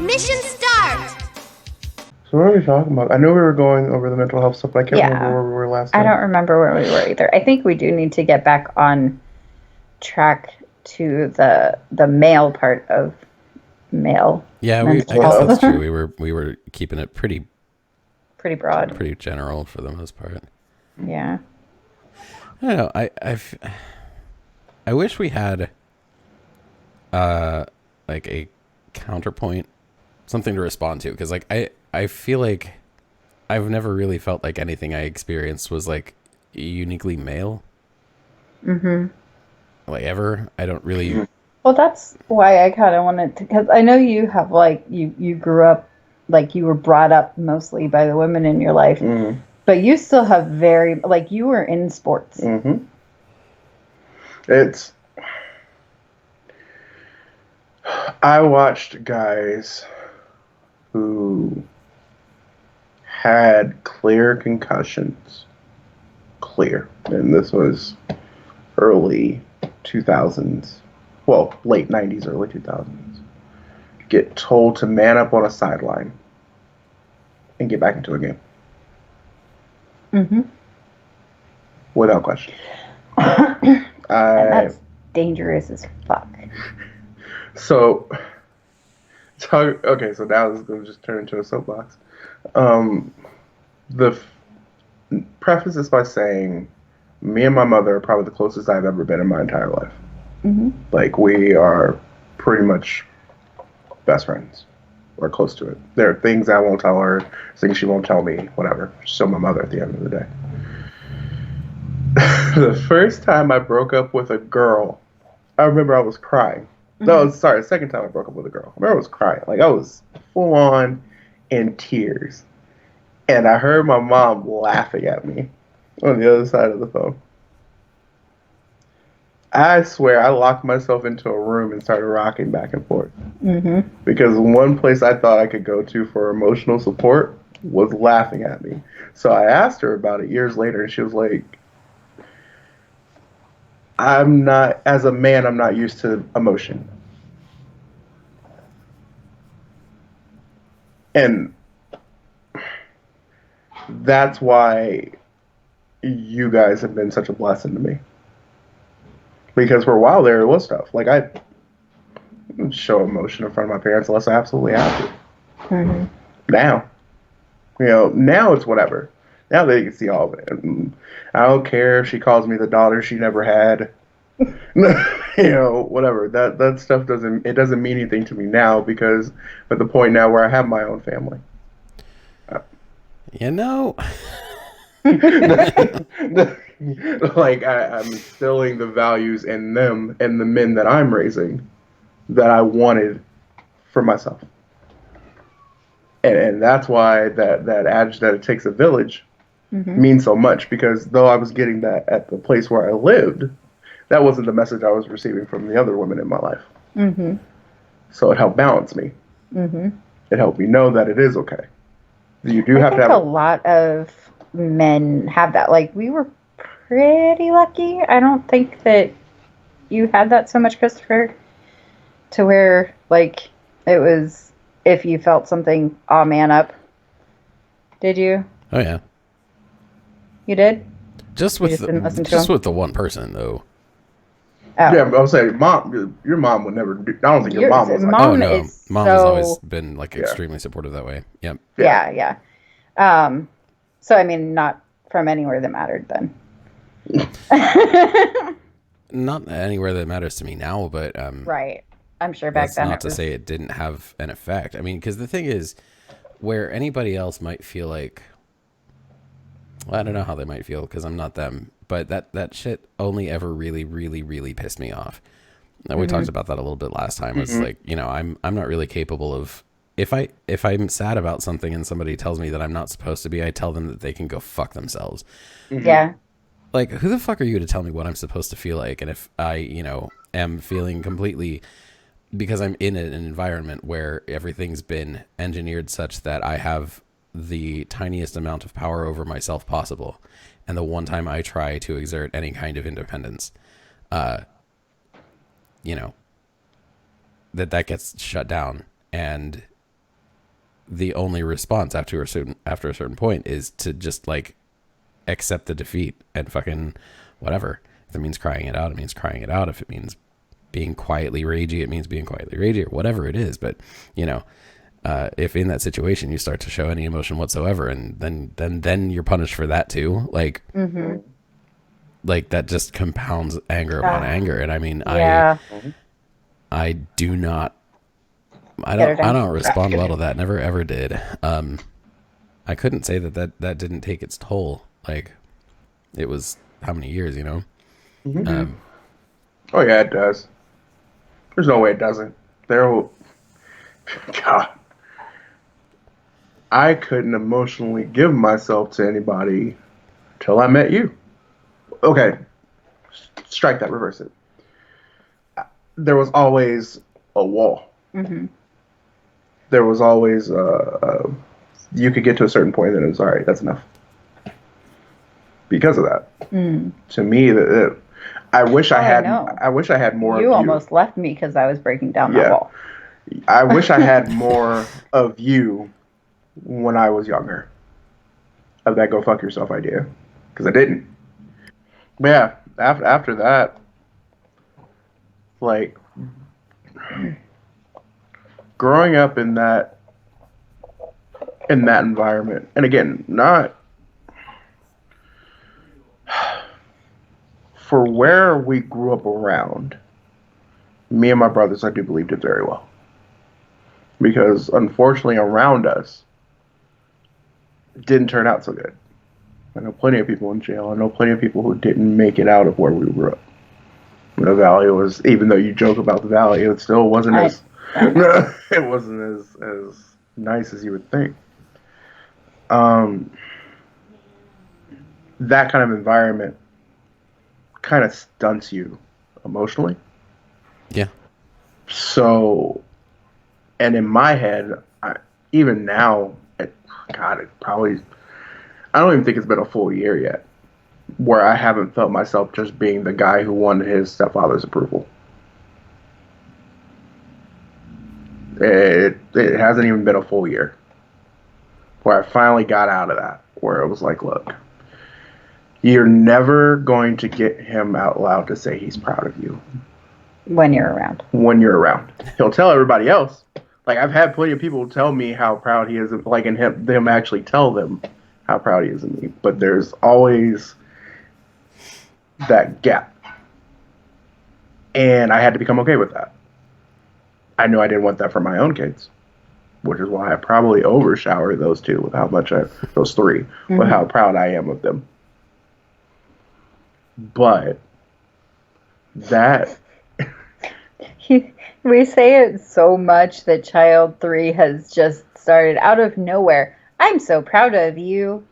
Mission start! So what are we talking about? I know we were going over the mental health stuff, but I can't remember where we were last time. I don't remember where we were either. I think we do need to get back on track to the male part of male. Yeah, I mental guess health. that's true. We were keeping it pretty broad, pretty general for the most part. Yeah. I don't know. I wish we had like a counterpoint, something to respond to, because like I feel like I've never really felt like anything I experienced was like uniquely male. Mm-hmm. Like ever. I don't really. Well, that's why I kind of wanted to, because I know you have like you grew up, like you were brought up mostly by the women in your life, but you still have very, like, you were in sports. Mm-hmm. I watched guys who had clear concussions. Clear. And this was early 2000s. Well, late 90s, early 2000s. Get told to man up on a sideline and get back into a game. Mm-hmm. Without question. And that's dangerous as fuck. So okay, so now this is going to just turn into a soapbox. Preface this by saying, me and my mother are probably the closest I've ever been in my entire life. Mm-hmm. Like, we are pretty much best friends. We're close to it. There are things I won't tell her, things she won't tell me, whatever. She's still my mother at the end of the day. The first time I broke up with a girl, I remember I was crying. No, sorry, the second time I broke up with a girl. I remember I was crying. Like, I was full on in tears. And I heard my mom laughing at me on the other side of the phone. I swear I locked myself into a room and started rocking back and forth. Mm-hmm. Because one place I thought I could go to for emotional support was laughing at me. So I asked her about it years later, and she was like, as a man, I'm not used to emotion. And that's why you guys have been such a blessing to me. Because for a while there, it was tough. Like, I didn't show emotion in front of my parents unless I absolutely have to. Mm-hmm. Now, now it's whatever. Now they can see all of it. And I don't care if she calls me the daughter she never had. Whatever. That stuff doesn't mean anything to me now, because I'm at the point now where I have my own family. Like, I'm instilling the values in them and the men that I'm raising that I wanted for myself. And that's why that adage that it takes a village means so much, because though I was getting that at the place where I lived, that wasn't the message I was receiving from the other women in my life. Mm-hmm. So it helped balance me. Mm-hmm. It helped me know that it is okay. You do have to have a lot of men have that. Like, we were pretty lucky. I don't think that you had that so much, Christopher, to where, like, it was, if you felt something, aw, man up. Did you? Oh yeah. You did? Just with the one person though. Oh. Yeah, I was saying, mom, your mom would never do. I don't think your mom was. Like, oh no, mom has always been like extremely supportive that way. Yep. Yeah. So I mean, not from anywhere that mattered then. Not anywhere that matters to me now, but right. I'm sure back then. Not to say it didn't have an effect. I mean, because the thing is, where anybody else might feel like, well, I don't know how they might feel because I'm not them, but that shit only ever really, really, really pissed me off. And we talked about that a little bit last time. It's like, I'm not really capable of, if I'm sad about something and somebody tells me that I'm not supposed to be, I tell them that they can go fuck themselves. Mm-hmm. Yeah. Like, who the fuck are you to tell me what I'm supposed to feel like? And if I, am feeling completely, because I'm in an environment where everything's been engineered such that I have the tiniest amount of power over myself possible, and the one time I try to exert any kind of independence, that gets shut down. And the only response after a certain point is to just like accept the defeat and fucking whatever. If it means crying it out, it means crying it out. If it means being quietly ragey, it means being quietly ragey, or whatever it is. But you know, if in that situation you start to show any emotion whatsoever, and then you're punished for that too, like like that just compounds anger upon anger. And I mean, Yeah. I do not, I don't respond well to that. Never ever did. I couldn't say that didn't take its toll. Like, it was how many years, you know? Oh yeah, it does. There's no way it doesn't. God, I couldn't emotionally give myself to anybody till I met you. Okay, strike that, reverse it. There was always a wall. There was always you could get to a certain point and it was all right. That's enough. Because of that, to me, I wish I had. I wish I had more. You almost left me because I was breaking down that wall. I wish I had more of you when I was younger. Of that go fuck yourself idea, because I didn't. But yeah, after that, like growing up in that environment, and again, not for where we grew up around. Me and my brothers, I do believe, did very well. Because unfortunately, around us, it didn't turn out so good. I know plenty of people in jail. I know plenty of people who didn't make it out of where we grew up. The valley was, even though you joke about the valley, it still wasn't it wasn't as nice as you would think. That kind of environment kind of stunts you emotionally. Yeah. So, and in my head, even now, it probably, I don't even think it's been a full year yet where I haven't felt myself just being the guy who wanted his stepfather's approval. It hasn't even been a full year where I finally got out of that, where it was like, look, you're never going to get him out loud to say he's proud of you. When you're around. When you're around. He'll tell everybody else. Like, I've had plenty of people tell me how proud he is, like, and them actually tell them how proud he is of me. But there's always that gap. And I had to become okay with that. I knew I didn't want that for my own kids, which is why I probably overshower those two with how much those three, with how proud I am of them. But that... We say it so much that child 3 has just started out of nowhere. I'm so proud of you.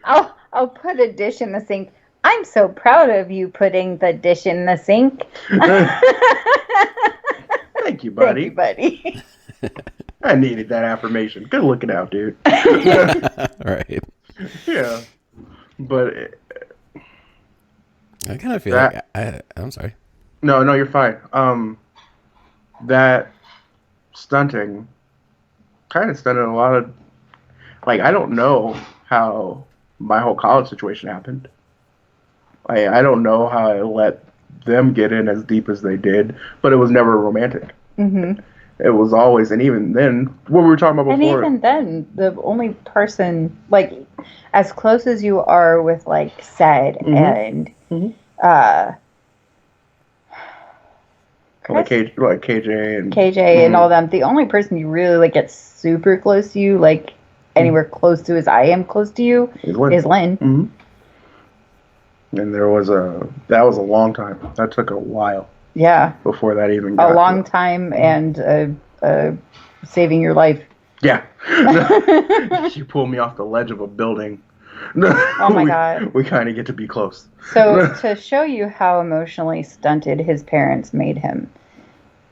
I'll put a dish in the sink. I'm so proud of you putting the dish in the sink. Thank you, buddy. Thank you, buddy. I needed that affirmation. Good looking out, dude. Right. Yeah. But I kind of feel like I'm sorry. No, you're fine. That stunting kind of stunted a lot of, like, I don't know how my whole college situation happened. I don't know how I let them get in as deep as they did, but it was never romantic. It was always, and even then, what we were talking about before. And even then, the only person, like, as close as you are with, like, Sed and like KJ and and all them, the only person you really, like, get super close to you, like, anywhere close to as I am close to you, is Lynn. And that was a long time. That took a while. Yeah. Before that even got a long time and saving your life. Yeah. You pulled me off the ledge of a building. Oh my God. We kind of get to be close. So to show you how emotionally stunted his parents made him,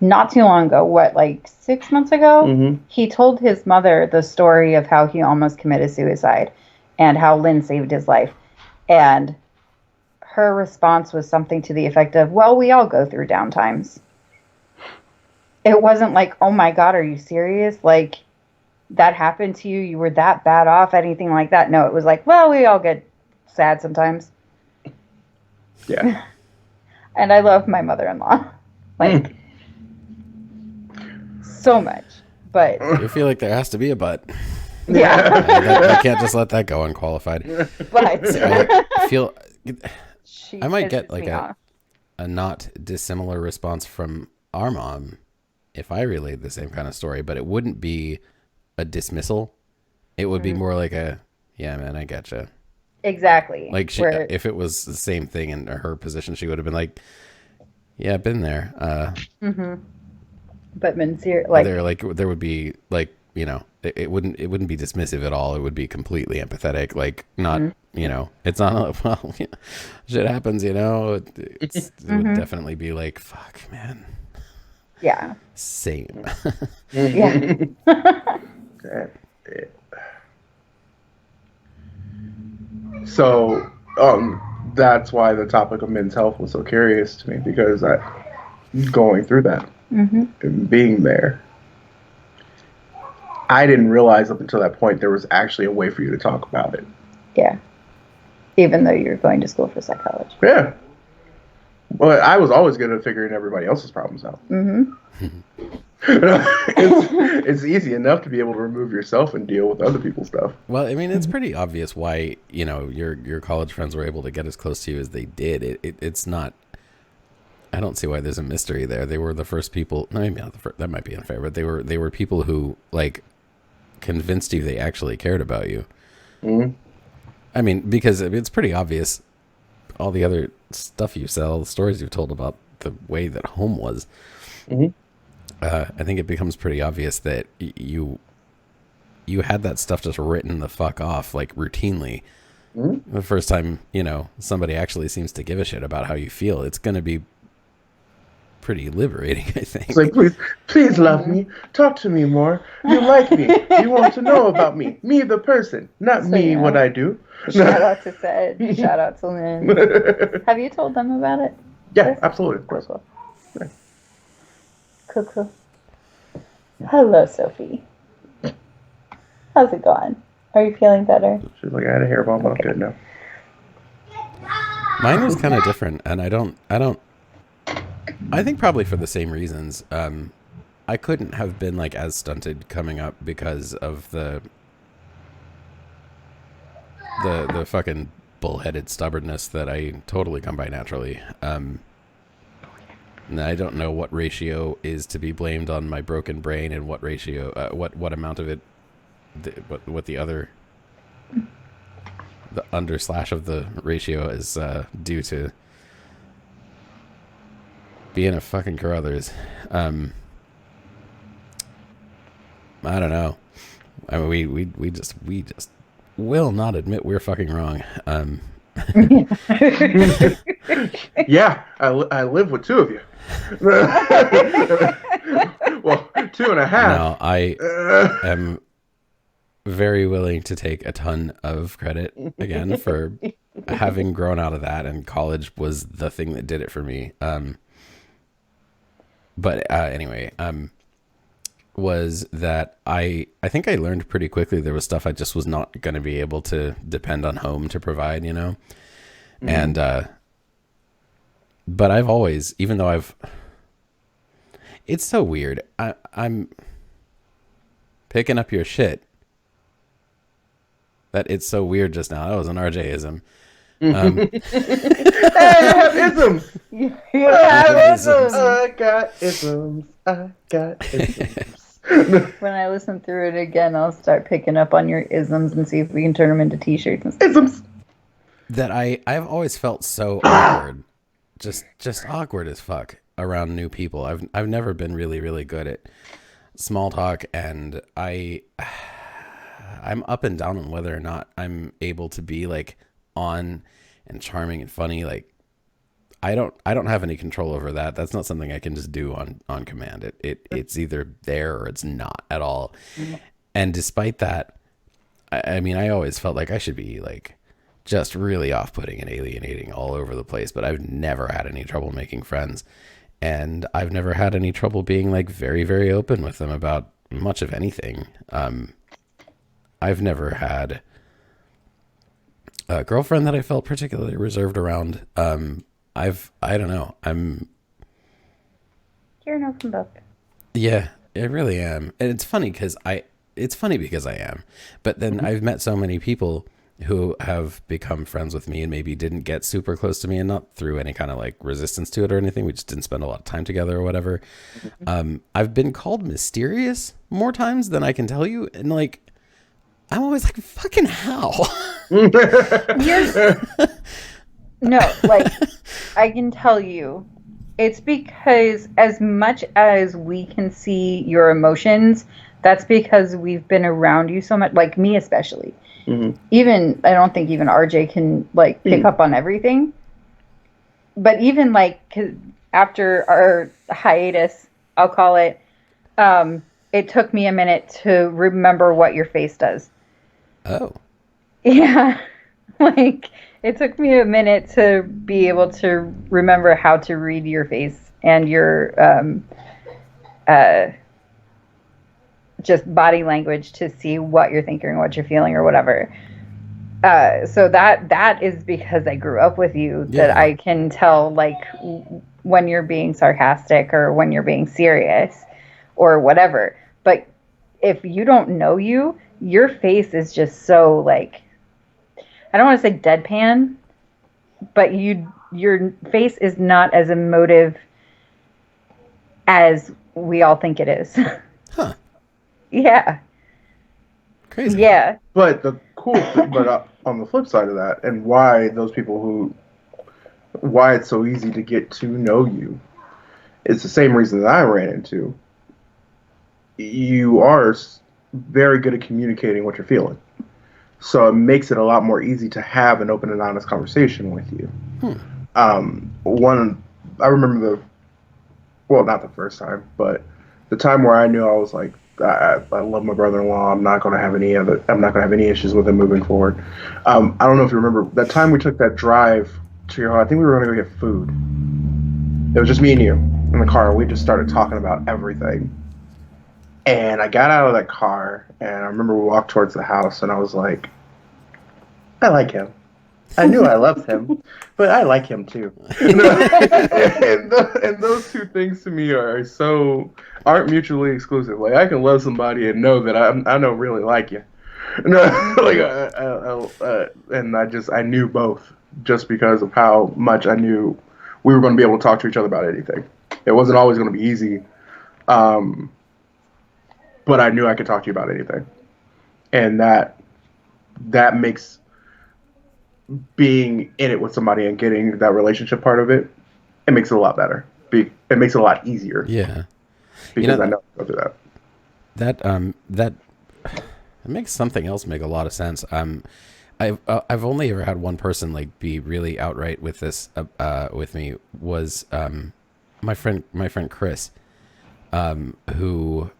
not too long ago, like 6 months ago, he told his mother the story of how he almost committed suicide and how Lynn saved his life. And her response was something to the effect of, well, we all go through down times. it wasn't like, oh my God, are you serious? Like, that happened to you? You were that bad off? Anything like that? No, it was like, well, we all get sad sometimes. Yeah. And I love my mother-in-law. Like, so much. But I feel like there has to be a but. yeah. I can't just let that go unqualified. But I feel she I might pisses get like me off. a not dissimilar response from our mom if I relayed the same kind of story, but it wouldn't be a dismissal. It would be more like a, yeah, man, I getcha. Exactly. Like Where, if it was the same thing in her position, she would have been like, yeah, been there. but Menzier, like, There would be like, you know, it wouldn't be dismissive at all. It would be completely empathetic. Like not, you know, it's not well, you know, shit happens, you know. It would definitely be like, fuck, man. yeah. Same. Yeah. So, that's why the topic of men's health was so curious to me, because going through that and being there, I didn't realize up until that point there was actually a way for you to talk about it. Yeah. Even though you're going to school for psychology. Yeah. Well, I was always good at figuring everybody else's problems out. It's easy enough to be able to remove yourself and deal with other people's stuff. Well, I mean, it's pretty obvious why, you know, your college friends were able to get as close to you as they did. It's not. I don't see why there's a mystery there. They were the first people. No, maybe not the first. That might be unfair, but they were people who like convinced you they actually cared about you. I mean, because it's pretty obvious. All the other stuff you sell, the stories you've told about the way that home was. I think it becomes pretty obvious that you had that stuff just written the fuck off like routinely. The first time, you know, somebody actually seems to give a shit about how you feel, it's going to be pretty liberating, I think. It's like, please love me. Talk to me more. You like me. You want to know about me. Me, the person, not me, you know, what I do. Shout out to Sed. Shout out to Lynn. Have you told them about it? Yeah, absolutely. Of course. Cool. Hello, Sophie. How's it going? Are you feeling better? She's like, I had a hair bump, but I'm good now. Mine was kind of different, and I think probably for the same reasons. I couldn't have been like as stunted coming up because of the fucking bullheaded stubbornness that I totally come by naturally. And I don't know what ratio is to be blamed on my broken brain and what ratio, what amount of it, what the other, the under/ of the ratio is due to being a fucking Carruthers. I don't know. I mean, we just will not admit we're fucking wrong. Yeah, I live with two of you. Well, 2.5. No, I am very willing to take a ton of credit again for having grown out of that, and college was the thing that did it for me. But anyway, was that I think I learned pretty quickly there was stuff I just was not going to be able to depend on home to provide, you know? And, but I've always, even though it's so weird. I'm picking up your shit. That it's so weird just now. That was an RJ-ism. Hey, I have isms. You have isms. I got isms. I got isms. When I listen through it again, I'll start picking up on your isms and see if we can turn them into t-shirts and stuff. Isms. That I've always felt so awkward. Just awkward as fuck around new people. I've never been really, really good at small talk, and I'm up and down on whether or not I'm able to be like on and charming and funny. Like I don't have any control over that. That's not something I can just do on command. It's either there or it's not at all. Mm-hmm. And despite that, I mean, I always felt like I should be like just really off-putting and alienating all over the place, but I've never had any trouble making friends. and I've never had any trouble being like very, very open with them about much of anything. I've never had a girlfriend that I felt particularly reserved around. I don't know. You're an open book. Yeah, I really am. And it's funny because I am. But then I've met so many people who have become friends with me and maybe didn't get super close to me, and not through any kind of like resistance to it or anything. We just didn't spend a lot of time together or whatever. I've been called mysterious more times than I can tell you. And like, I'm always like, fucking how? You're no, like I can tell you, it's because as much as we can see your emotions, that's because we've been around you so much, like me especially. Even I don't think even RJ can like pick up on everything. But even like 'cause after our hiatus, I'll call it, it took me a minute to remember what your face does. Oh, Yeah. Like it took me a minute to be able to remember how to read your face and your uh just body language to see what you're thinking, what you're feeling, or whatever. So that is because I grew up with you, that Yeah. I can tell like when you're being sarcastic or when you're being serious or whatever. But if you don't know you, your face is just so like, I don't want to say deadpan, but your face is not as emotive as we all think it is. huh. Yeah. Crazy. Yeah. But the cool thing, on the flip side of that, and why why it's so easy to get to know you, it's the same reason that I ran into. You are very good at communicating what you're feeling. So it makes it a lot more easy to have an open and honest conversation with you. I remember not the first time, but the time where I knew I was like, I love my brother-in-law. I'm not going to have any issues with him moving forward. I don't know if you remember that time we took that drive to your home. I think we were going to go get food. It was just me and you in the car. We just started talking about everything. And I got out of that car, and I remember we walked towards the house, and I was like, I like him. I knew I loved him, but I like him too. And those two things to me aren't mutually exclusive. Like I can love somebody and know that I don't really like you. No, and I knew both just because of how much I knew we were going to be able to talk to each other about anything. It wasn't always going to be easy, but I knew I could talk to you about anything, and that makes being in it with somebody and getting that relationship part of it, it makes it a lot better. It makes it a lot easier. Yeah. Because I know I go through that. That makes something else make a lot of sense. I've only ever had one person like be really outright with this with me, was my friend Chris, who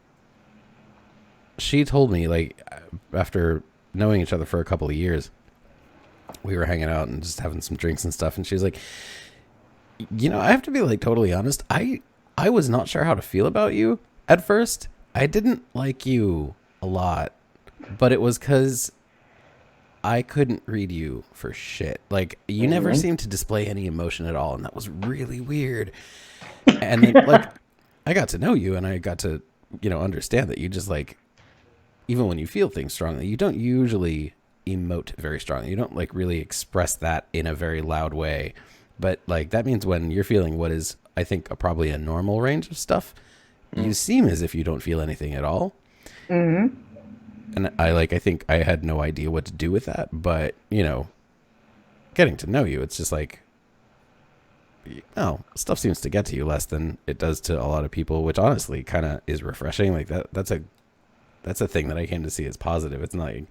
she told me, like, after knowing each other for a couple of years, we were hanging out and just having some drinks and stuff, and she was like, I have to be like totally honest, I was not sure how to feel about you at first. I didn't like you a lot, but it was because I couldn't read you for shit. Like, you never seemed to display any emotion at all, and that was really weird. And then, like, I got to know you, and I got to, understand that you just, like, even when you feel things strongly, you don't usually emote very strongly. You don't, like, really express that in a very loud way. But, like, that means when you're feeling what is, I think, probably a normal range of stuff, you seem as if you don't feel anything at all. Mm-hmm. And I think I had no idea what to do with that. But, getting to know you, it's just like, stuff seems to get to you less than it does to a lot of people, which honestly kind of is refreshing. Like, that's a thing that I came to see as positive. It's not like,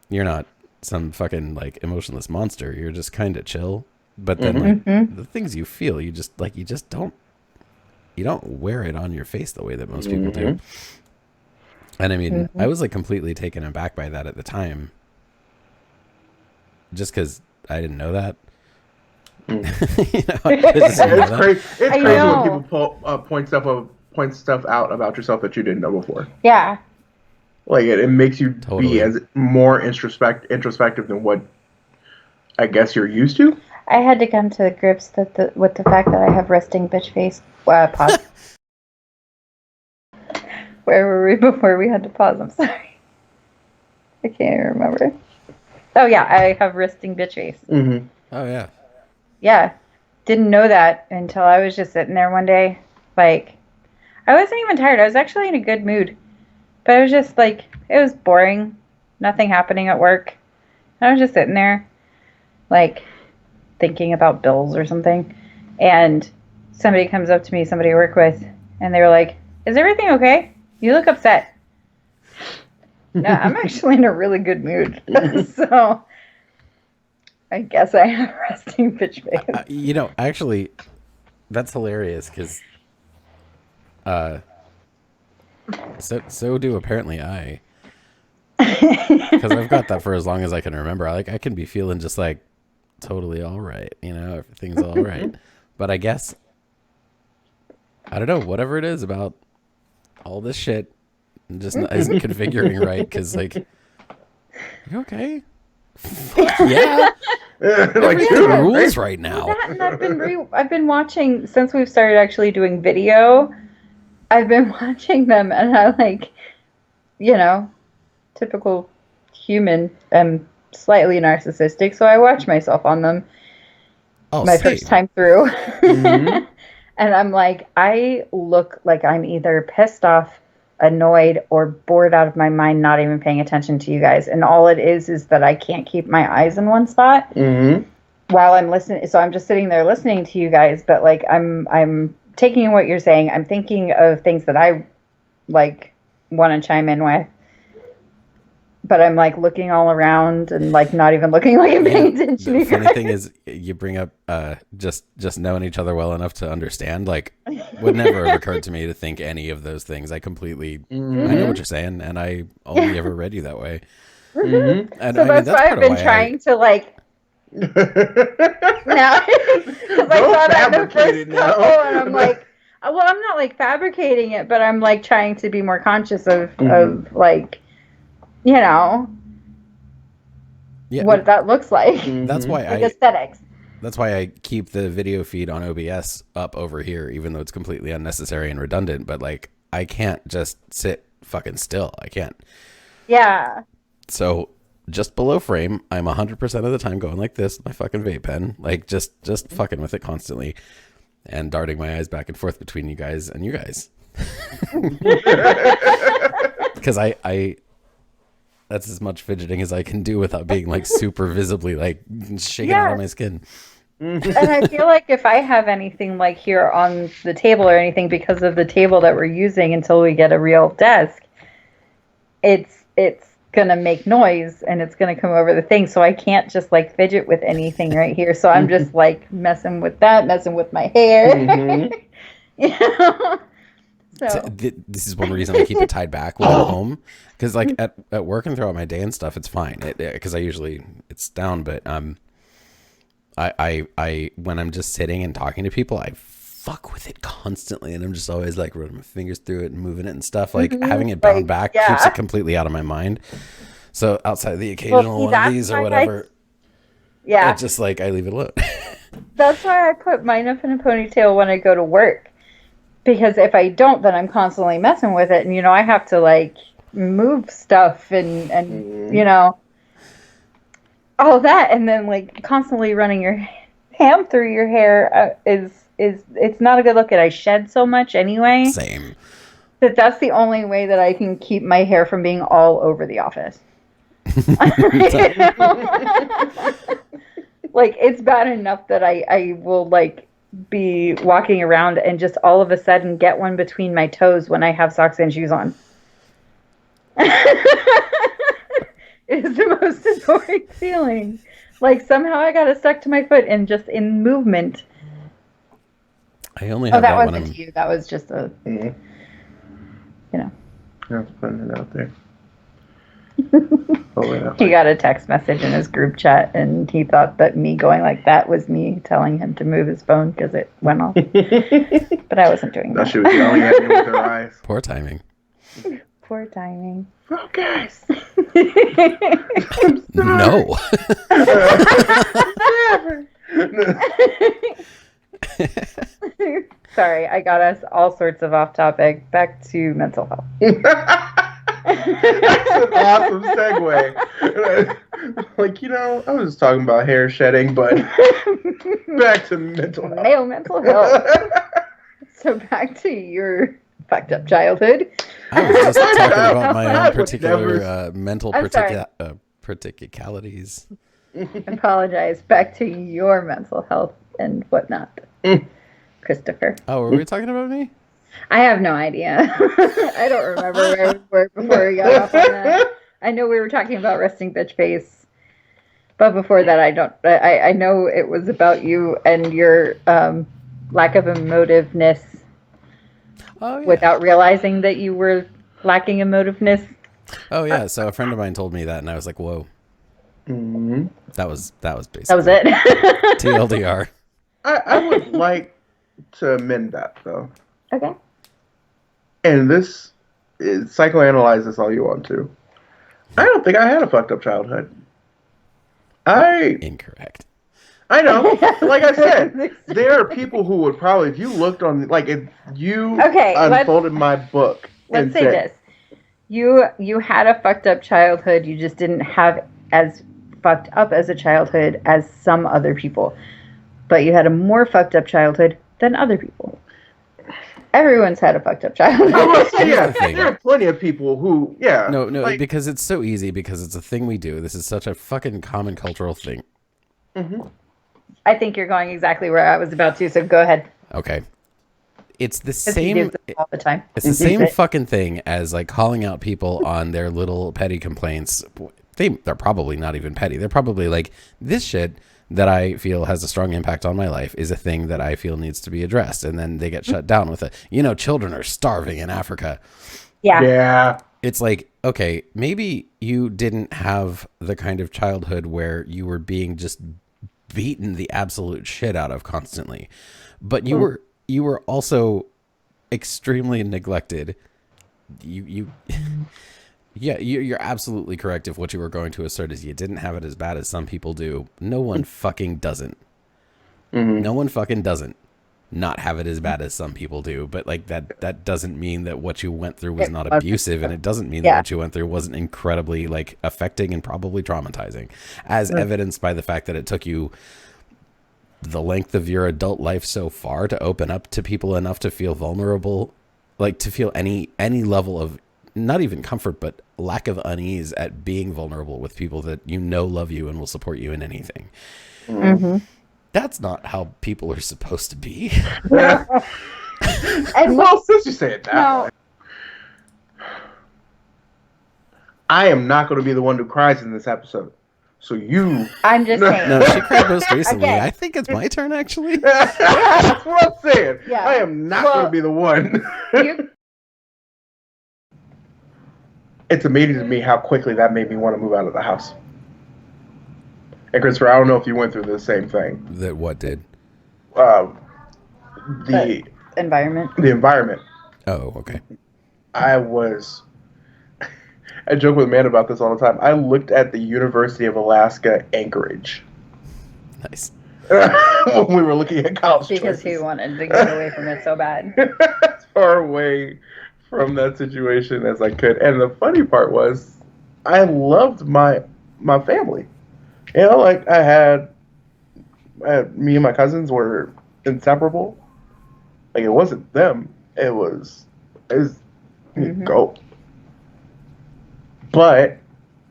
you're not some fucking, like, emotionless monster. You're just kind of chill. But then, like, the things you feel, you just don't wear it on your face the way that most people do. And I mean, I was, like, completely taken aback by that at the time, just because I didn't know that. It's crazy. It's crazy know. when people point stuff out about yourself that you didn't know before. Yeah. Like it makes you Totally. be as more introspective than what I guess you're used to. I had to come to grips with the fact that I have resting bitch face. Pause. Where were we before we had to pause? I'm sorry. I can't even remember. Oh yeah, I have resting bitch face. Mm-hmm. Oh yeah. Yeah. Didn't know that until I was just sitting there one day. Like, I wasn't even tired. I was actually in a good mood. But I was just like, it was boring. Nothing happening at work. I was just sitting there, like, thinking about bills or something. And somebody comes up to me, somebody I work with, and they were like, "Is everything okay? You look upset." No, I'm actually in a really good mood. So I guess I have resting bitch face. Actually, that's hilarious because so do apparently I. Because I've got that for as long as I can remember. Like I can be feeling just like totally all right, everything's all right. But I guess I don't know, whatever it is about all this shit just isn't configuring right. Because like, you okay? Yeah, Like everything rules right now. That, and I've been watching since we've started actually doing video. I've been watching them, and I like, typical human. I'm slightly narcissistic, so I watch myself on them. Oh, my same. first time through, Mhm. and I'm like, I look like I'm either pissed off, annoyed, or bored out of my mind, not even paying attention to you guys. And all it is that I can't keep my eyes in one spot while I'm listening. So I'm just sitting there listening to you guys, but like I'm taking in what you're saying. I'm thinking of things that I like want to chime in with. But I'm like looking all around and like not even looking like I'm paying attention. The funny thing is, you bring up just knowing each other well enough to understand. Like, would never have occurred to me to think any of those things. I completely, I know what you're saying, and I only ever read you that way. Mm-hmm. And So that's why I've been trying to like. Now, because I saw that in the first couple, and I'm like, well, I'm not like fabricating it, but I'm like trying to be more conscious of like. Yeah, what that looks like. That's why like aesthetics. That's why I keep the video feed on OBS up over here, even though it's completely unnecessary and redundant. But like, I can't just sit fucking still. I can't. Yeah. So just below frame, I'm 100% of the time going like this, my fucking vape pen, like just fucking with it constantly, and darting my eyes back and forth between you guys and you guys. Because I that's as much fidgeting as I can do without being like super visibly like shaking out of my skin. And I feel like if I have anything like here on the table or anything, because of the table that we're using until we get a real desk, it's gonna make noise and it's gonna come over the thing. So I can't just like fidget with anything right here. So I'm just like messing with my hair. So this is one reason I keep it tied back when I'm home, because like at work and throughout my day and stuff, it's fine because I usually it's down. But I when I'm just sitting and talking to people, I fuck with it constantly, and I'm just always like running my fingers through it and moving it and stuff. Like having it bound back keeps it completely out of my mind. So outside the occasional one of these or whatever, it's just like I leave it alone. That's why I put mine up in a ponytail when I go to work. Because if I don't, then I'm constantly messing with it. And, I have to, like, move stuff and all that. And then, like, constantly running your hand through your hair it's not a good look. And I shed so much anyway. Same. That's the only way that I can keep my hair from being all over the office. Like, it's bad enough that I will, like, be walking around and just all of a sudden get one between my toes when I have socks and shoes on. It's the most annoying feeling. Like somehow I got it stuck to my foot and just in movement. I only have that when wasn't to you. That was just a, I was putting it out there. Oh, yeah. He got a text message in his group chat, and he thought that me going like that was me telling him to move his phone because it went off. But I wasn't doing No, that. she was yelling at you with her eyes. Poor timing. Poor timing. Focus. No. Sorry, I got us all sorts of off topic. Back to mental health. That's an awesome segue. Like, I was just talking about hair shedding, but back to mental health. Male mental health. So back to your fucked up childhood. I was just talking about my I own would particular never- mental I'm sorry. particularities. Apologize. Back to your mental health and whatnot. Christopher. Oh, were we talking about me? I have no idea. I don't remember where we were before we got off on that. I know we were talking about resting bitch face. But before that, I know it was about you and your lack of emotiveness Oh, yeah. without realizing that you were lacking emotiveness. Oh, yeah. So a friend of mine told me that, and I was like, whoa. Mm-hmm. That was basically That was it. TLDR. I would like to amend that, though. Okay. And this is psychoanalyze this all you want to. I don't think I had a fucked up childhood. Incorrect. I know. Like I said, there are people who would probably, if you looked on, like, if you unfolded my book. Let's say this. You had a fucked up childhood. You just didn't have as fucked up as a childhood as some other people. But you had a more fucked up childhood than other people. Everyone's had a fucked up childhood. Yeah, there are plenty of people who, No, like, because it's so easy, because it's a thing we do. This is such a fucking common cultural thing. Mm-hmm. I think you're going exactly where I was about to, so go ahead. Okay. It's the 'Cause he same. gives it all the time. It's the same fucking thing as like calling out people on their little petty complaints. They're probably not even petty. They're probably like, this shit that I feel has a strong impact on my life is a thing that I feel needs to be addressed. And then they get shut down with it. Children are starving in Africa. Yeah. It's like, okay, maybe you didn't have the kind of childhood where you were being just beaten the absolute shit out of constantly, but you were also extremely neglected. You're absolutely correct if what you were going to assert is you didn't have it as bad as some people do. No one fucking doesn't. Mm-hmm. No one fucking doesn't not have it as bad as some people do. But like that doesn't mean that what you went through was not abusive, and it doesn't mean that what you went through wasn't incredibly like affecting and probably traumatizing, as evidenced by the fact that it took you the length of your adult life so far to open up to people enough to feel vulnerable, like to feel any level of not even comfort, but lack of unease at being vulnerable with people that love you and will support you in anything. Mm-hmm. That's not how people are supposed to be. And Well, since you say it that way, I am not going to be the one who cries in this episode. So I'm just saying. No, she cried most recently. Okay. I think it's my turn, actually. That's what I'm saying. Yeah. I am not going to be the one. It's amazing to me how quickly that made me want to move out of the house. And Christopher, I don't know if you went through the same thing. That what did? The environment. The environment. Oh, okay. I joke with Amanda about this all the time. I looked at the University of Alaska Anchorage. Nice. When we were looking at college Because choices. he wanted to get away from it so bad. As far away from that situation as I could. And the funny part was, I loved my family. Like I had me and my cousins were inseparable. Like it wasn't them. It was go. But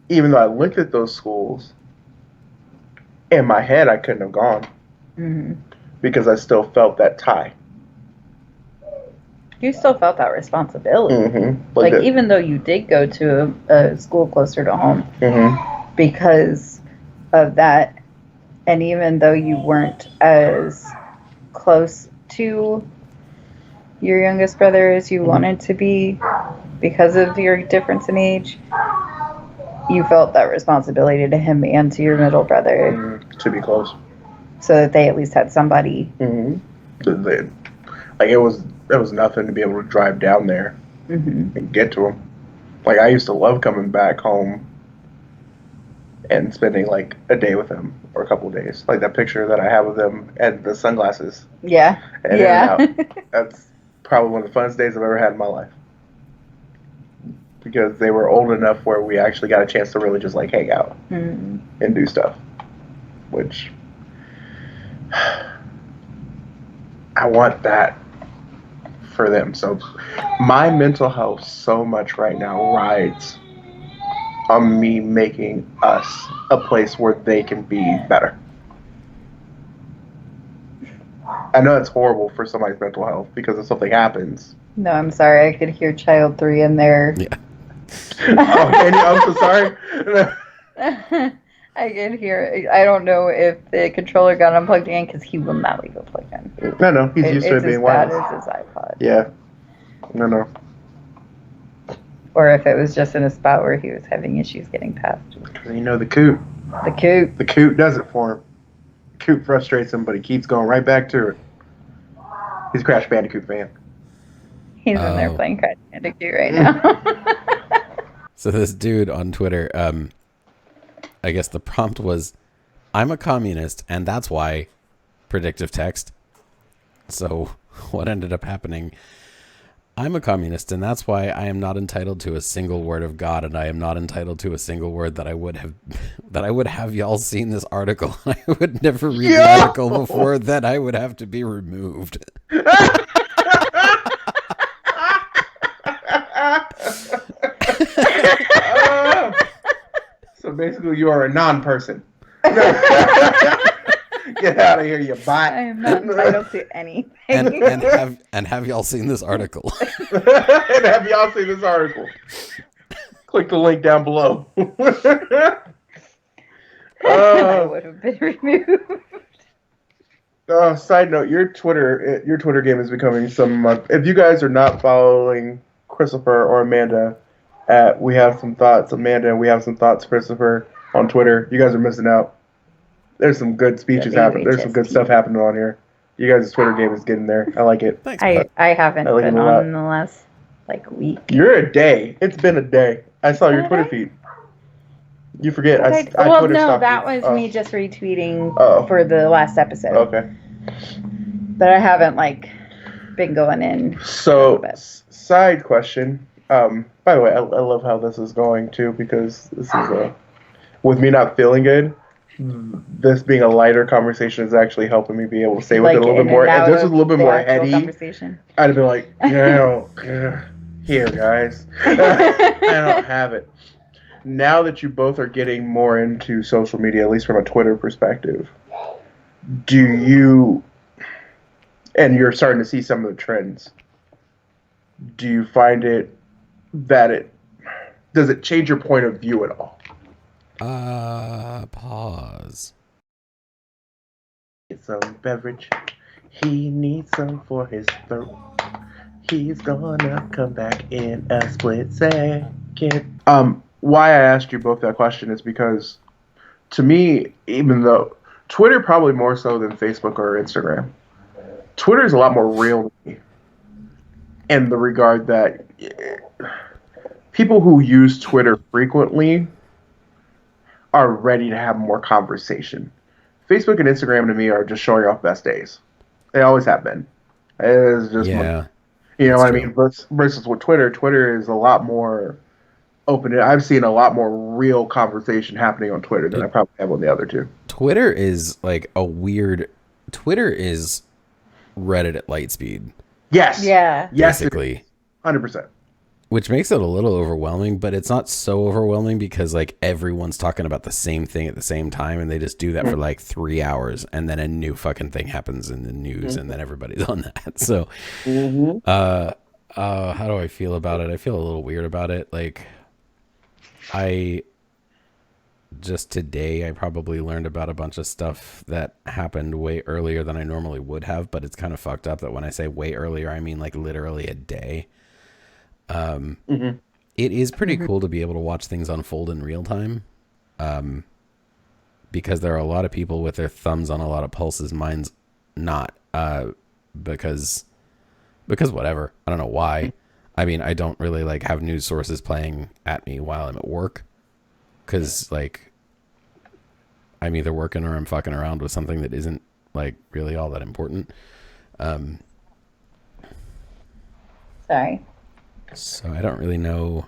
even though I looked at those schools, in my head I couldn't have gone because I still felt that tie. You still felt that responsibility. Mm-hmm. Like even though you did go to a school closer to home because of that, and even though you weren't as close to your youngest brother as you wanted to be because of your difference in age, you felt that responsibility to him and to your middle brother, To be close. so that they at least had somebody. Like it was nothing to be able to drive down there and get to him. Like I used to love coming back home and spending like a day with him or a couple of days. Like that picture that I have of them and the sunglasses. Yeah. And yeah. in and out. That's probably one of the funnest days I've ever had in my life. Because they were old enough where we actually got a chance to really just like hang out and do stuff. Which I want that for them. So my mental health so much right now rides on me making us a place where they can be better. I know it's horrible for somebody's mental health because if something happens. No, I'm sorry. I could hear child 3 in there. Yeah. Oh, Andy, I'm so sorry. I can hear it. I don't know if the controller got unplugged again because he will not leave it plugged in. No, he's used to it being wireless. It's as bad as his iPod. Yeah. No. Or if it was just in a spot where he was having issues getting past. You know, the coot. The coot. The coot does it for him. The coot frustrates him, but he keeps going right back to it. He's a Crash Bandicoot fan. He's in there playing Crash Bandicoot right now. So this dude on Twitter, I guess the prompt was, "I'm a communist, and that's why," predictive text. So what ended up happening? "I'm a communist, and that's why I am not entitled to a single word of God, and I am not entitled to a single word that I would have y'all seen this article. I would never read the article before that I would have to be removed." So basically, you are a non-person. Get out of here, you bot. I am not entitled to anything. and have y'all seen this article? And have y'all seen this article? Click the link down below. I would have been removed. Side note: your Twitter game is becoming some. If you guys are not following Christopher or Amanda at We Have Some Thoughts, Amanda and We Have Some Thoughts, Christopher on Twitter, you guys are missing out. There's some good speeches happening. There's some good stuff happening on here. You guys' Twitter game is getting there. I like it. Thanks. I haven't I like been it a lot. on in the last week. You're a day. It's been a day. I saw your Twitter feed. You forget. I Twitter no, stalked that you. was me just retweeting for the last episode. Okay. But I haven't been going in. So, side question. By the way, I love how this is going too, because this is with me not feeling good. This being a lighter conversation is actually helping me be able to stay with it a little bit more. If this was a little bit more heady, I'd have been like, here, guys. I don't have it. Now that you both are getting more into social media, at least from a Twitter perspective, and you're starting to see some of the trends, do you find does it change your point of view at all? Pause. Get some beverage. He needs some for his throat. He's gonna come back in a split second. Why I asked you both that question is because, to me, even though Twitter probably more so than Facebook or Instagram, Twitter is a lot more real to me. In the regard that people who use Twitter frequently are ready to have more conversation. Facebook and Instagram to me are just showing off best days. They always have been. It's just, you know what I mean? Versus with Twitter is a lot more open. I've seen a lot more real conversation happening on Twitter than I probably have on the other two. Twitter is Twitter is Reddit at light speed. Yes. Yeah. Yes. Basically. 100%. Which makes it a little overwhelming, but it's not so overwhelming because everyone's talking about the same thing at the same time, and they just do that for 3 hours, and then a new fucking thing happens in the news, and then everybody's on that. So, how do I feel about it? I feel a little weird about it. Just today, I probably learned about a bunch of stuff that happened way earlier than I normally would have, but it's kind of fucked up that when I say way earlier, I mean literally a day. it is pretty cool to be able to watch things unfold in real time. Because there are a lot of people with their thumbs on a lot of pulses, mine's not. Because whatever. I don't know why. I mean, I don't really like have news sources playing at me while I'm at work. Because like, I'm either working or I'm fucking around with something that isn't like really all that important. Sorry. So I don't really know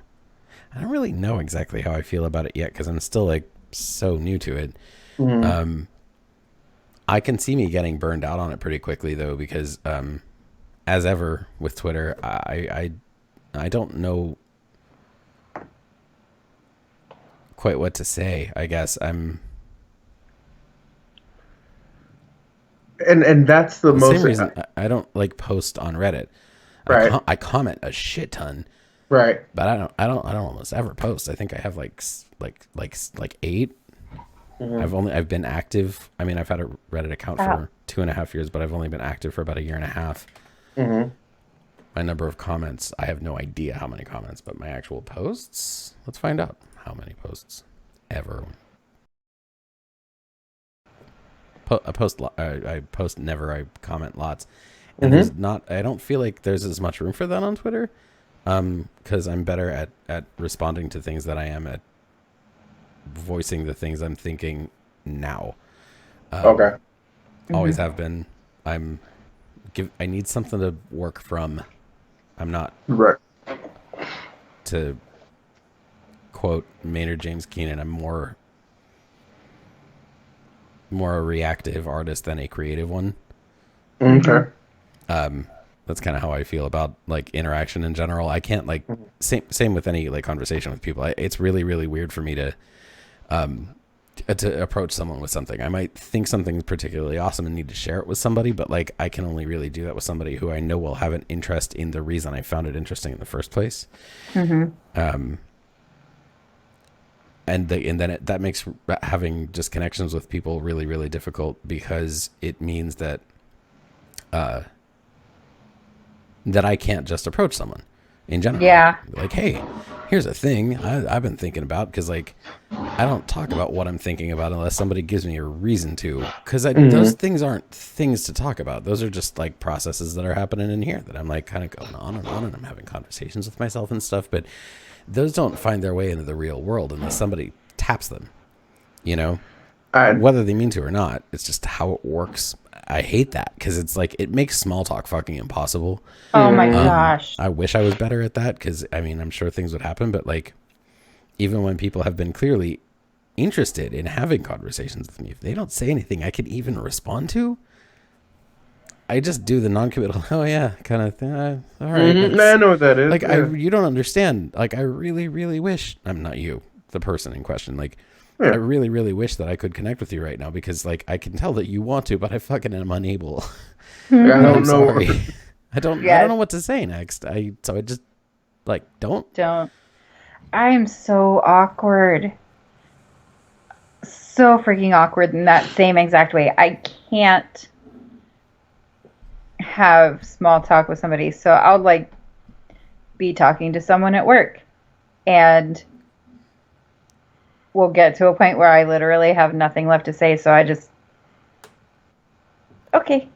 exactly how I feel about it yet because I'm still like so new to it. Mm-hmm. I can see me getting burned out on it pretty quickly though because as ever with Twitter, I don't know quite what to say. I guess And that's the same most reason I don't like post on Reddit. right. I comment a shit ton. Right. But I don't almost ever post. I think I have like 8. I've been active. I mean, I've had a Reddit account for 2.5 years, but I've only been active for about 1.5 years. My number of comments, I have no idea how many comments, but my actual posts, let's find out how many posts ever. I post never. I comment lots, and there's not. I don't feel like there's as much room for that on Twitter, because I'm better at responding to things than I am at voicing the things I'm thinking now. Okay. Always have been. I need something to work from. I'm not Right. to quote Maynard James Keenan. I'm more a reactive artist than a creative one. Okay. That's kind of how I feel about like interaction in general. I can't like same with any like conversation with people. It's really really weird for me to approach someone with something. I might think something's particularly awesome and need to share it with somebody, but like I can only really do that with somebody who I know will have an interest in the reason I found it interesting in the first place. And then that makes having just connections with people really, really difficult because it means that that I can't just approach someone in general. Yeah. Like, hey, here's a thing I've been thinking about because like I don't talk about what I'm thinking about unless somebody gives me a reason to. Because those things aren't things to talk about. Those are just like processes that are happening in here that I'm like kind of going on and I'm having conversations with myself and stuff. But those don't find their way into the real world unless somebody taps them, you know, whether they mean to or not. It's just how it works. I hate that because it's like it makes small talk fucking impossible. Oh my gosh. I wish I was better at that because I mean I'm sure things would happen, but like even when people have been clearly interested in having conversations with me, if they don't say anything I can even respond to, I just do the non-committal, oh yeah, kind of thing. All right. I know what that is. Like you don't understand. Like I really, really wish I'm not you, the person in question. Like I really, really wish that I could connect with you right now because like I can tell that you want to, but I fucking am unable. I don't know. Sorry. I don't know what to say next. So I just like don't. I am so awkward. So freaking awkward in that same exact way. I can't have small talk with somebody. So I'll like be talking to someone at work and we'll get to a point where I literally have nothing left to say. So I just, okay,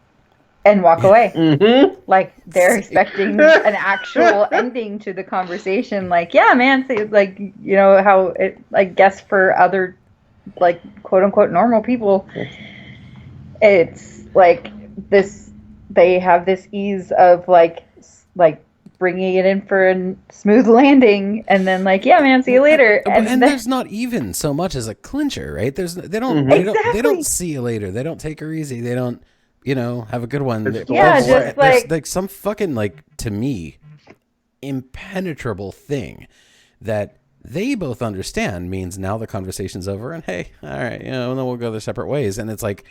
and walk away. Like they're expecting an actual ending to the conversation. Like, yeah, man, like, you know, how it, I guess for other like quote unquote normal people, it's like this, they have this ease of like bringing it in for a smooth landing and then like, yeah, man, see you later. And there's not even so much as a clincher, right? They don't see you later. They don't take her easy. They don't, you know, have a good one. Just like some fucking like, to me, impenetrable thing that they both understand means now the conversation's over and hey, all right, you know, and then we'll go their separate ways. And it's like,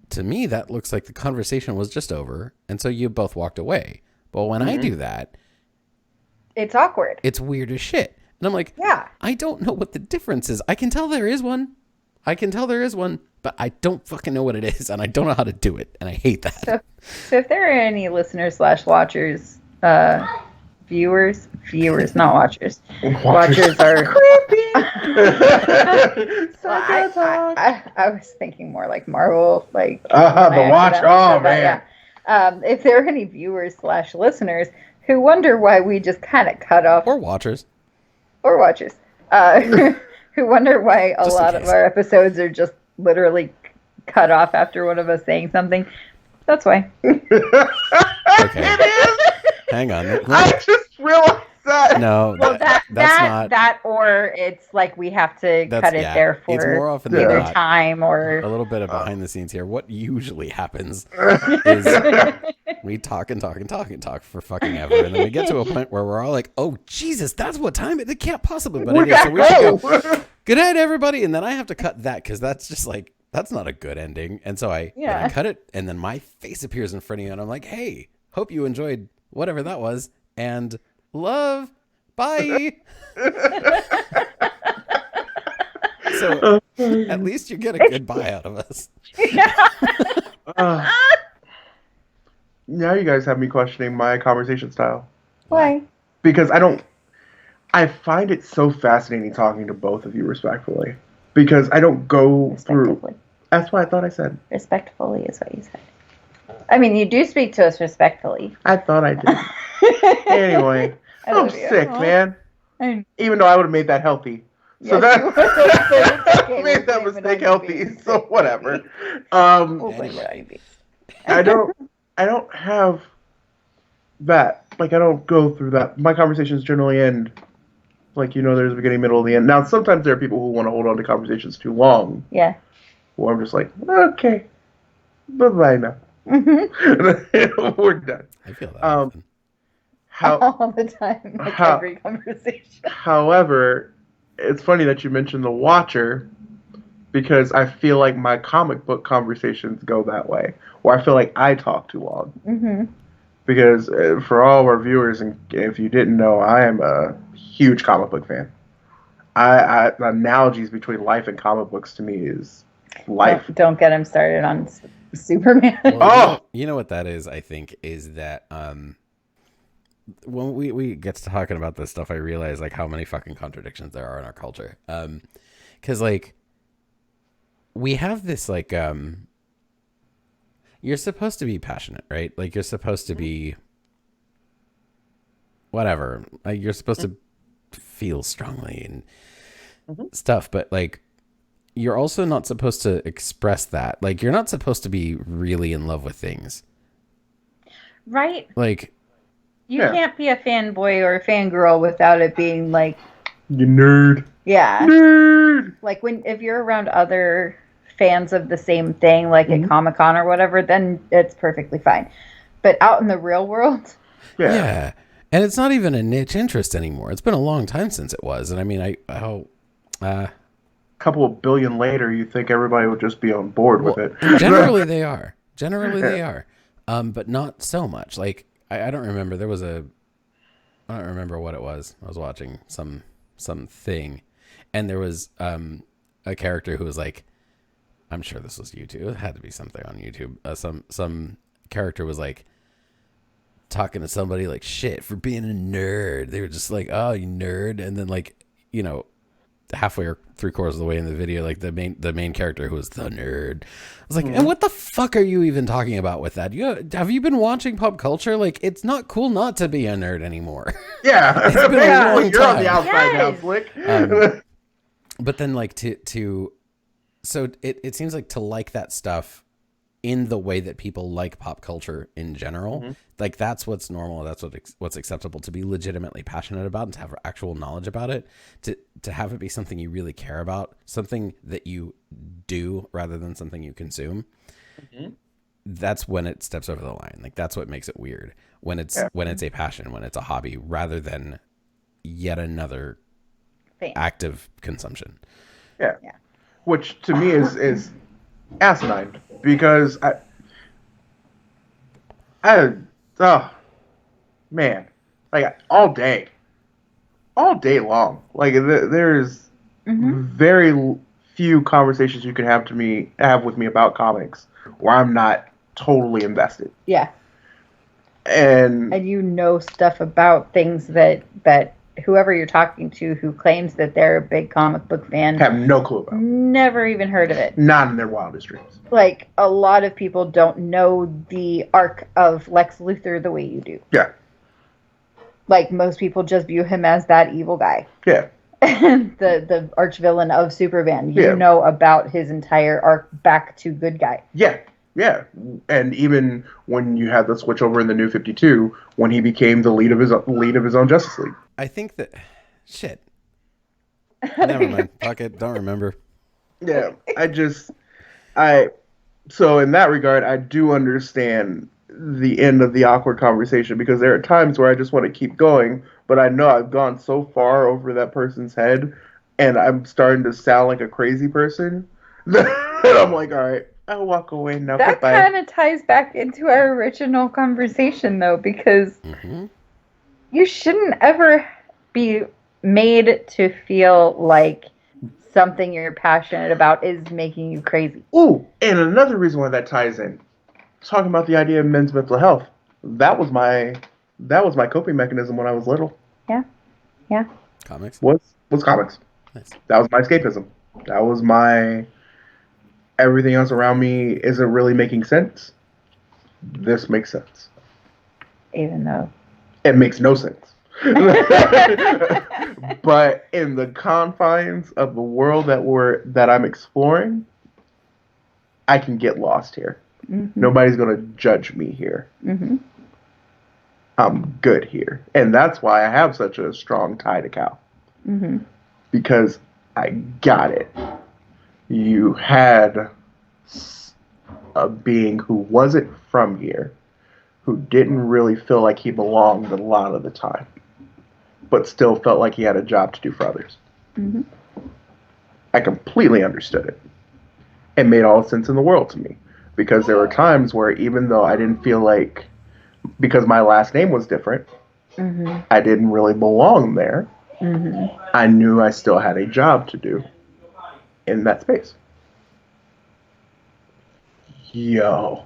to me, that looks like the conversation was just over. And so you both walked away. But when I do that, it's awkward. It's weird as shit. And I'm like, yeah, I don't know what the difference is. I can tell there is one, but I don't fucking know what it is. And I don't know how to do it. And I hate that. So if there are any listeners / watchers viewers, not watchers. Watchers are creepy. Well, I was thinking more like Marvel, like The I Watch. accidentally Oh said that, man. yeah. If there are any viewers / listeners who wonder why we just kind of cut off, Or watchers. or watchers, who wonder why a Just in lot of case. our episodes are just literally cut off after one of us saying something, that's why. Okay. It is. Hang on. I just realized that. No, Well, that's not. that, or it's like we have to cut it there It's more for often than either not. time or A little bit of behind the scenes here. What usually happens is we talk and talk and talk and talk for fucking ever, and then we get to a point where we're all like, "Oh Jesus, that's what time it can't possibly." But anyway, so we should go. Good night, everybody, and then I have to cut that because that's just like that's not a good ending. And so I cut it, and then my face appears in front of you, and I'm like, "Hey, hope you enjoyed whatever that was, and love, bye." So at least you get a goodbye out of us. Now you guys have me questioning my conversation style. Why? Because I find it so fascinating talking to both of you respectfully. Because I don't go through. That's what I thought I said. Respectfully is what you said. I mean, you do speak to us respectfully. I thought I did. Anyway, I'm sick, man. Even though I would have made that healthy. So that I made that mistake healthy. So whatever. Anyway. I don't have that. Like I don't go through that. My conversations generally end like there's a beginning, middle, and the end. Now sometimes there are people who want to hold on to conversations too long. Yeah. Well, I'm just like, okay, bye now. We're done. I feel that. All the time, like every conversation. However, it's funny that you mentioned the Watcher, because I feel like my comic book conversations go that way, or I feel like I talk too long. Mm-hmm. Because for all of our viewers, and if you didn't know, I am a huge comic book fan. The analogies between life and comic books to me is life. Don't get him started on Superman. Well, you know what that is, I think, is that when we get to talking about this stuff, I realize like how many fucking contradictions there are in our culture. Because like we have this like you're supposed to be passionate, right? Like you're supposed to be whatever. Like you're supposed to feel strongly and stuff, but like you're also not supposed to express that. Like you're not supposed to be really in love with things. Right? Like you can't be a fanboy or a fangirl without it being like you nerd. Yeah. Nerd. Like if you're around other fans of the same thing, like at Comic-Con or whatever, then it's perfectly fine. But out in the real world, yeah. And it's not even a niche interest anymore. It's been a long time since it was. And I mean, a couple of billion later, you think everybody would just be on board with it. Generally they are. But not so much. Like I don't remember. I don't remember what it was. I was watching some thing, and there was a character who was like, I'm sure this was YouTube. It had to be something on YouTube. Some character was like talking to somebody like shit for being a nerd. They were just like, oh, you nerd. And then like, halfway or 3/4 of the way in the video, like the main character who was the nerd, I was like, and what the fuck are you even talking about with that? Have you been watching pop culture? Like, it's not cool not to be a nerd anymore. Yeah. It's been a long You're time. on the outside now, Slick. But then like so it seems like to like that stuff in the way that people like pop culture in general, like that's what's normal. That's what's acceptable to be legitimately passionate about and to have actual knowledge about it, to have it be something you really care about, something that you do rather than something you consume. That's when it steps over the line. Like that's what makes it weird when it's a passion, when it's a hobby rather than yet another active consumption. Yeah. Which to me is asinine, because oh man, like all day long, like there's very few conversations you can have with me about comics where I'm not totally invested. Yeah. And And you know stuff about things that whoever you're talking to who claims that they're a big comic book fan have no clue about. Never even heard of it. Not in their wildest dreams. Like, a lot of people don't know the arc of Lex Luthor the way you do. Yeah. Like, most people just view him as that evil guy. Yeah. the arch villain of Superman. You know about his entire arc back to good guy. Yeah. Yeah. And even when you had the switch over in the New 52, when he became the lead of his own Justice League. I think that shit. Never mind. Fuck it. Don't remember. Yeah. So in that regard, I do understand the end of the awkward conversation, because there are times where I just want to keep going, but I know I've gone so far over that person's head and I'm starting to sound like a crazy person that I'm like, all right, I'll walk away now. That kind of ties back into our original conversation, though, because you shouldn't ever be made to feel like something you're passionate about is making you crazy. Ooh, and another reason why that ties in, talking about the idea of men's mental health. That was my coping mechanism when I was little. Yeah. Yeah. Comics? Was comics. Nice. That was my escapism. That was my everything else around me isn't really making sense. This makes sense. Even though it makes no sense. But in the confines of the world that I'm exploring, I can get lost here. Nobody's going to judge me here. I'm good here. And that's why I have such a strong tie to Cal. Because I got it. You had a being who wasn't from here, who didn't really feel like he belonged a lot of the time, but still felt like he had a job to do for others. I completely understood it. It made all the sense in the world to me. Because there were times where, even though I didn't feel like, because my last name was different, I didn't really belong there. I knew I still had a job to do in that space. Yo.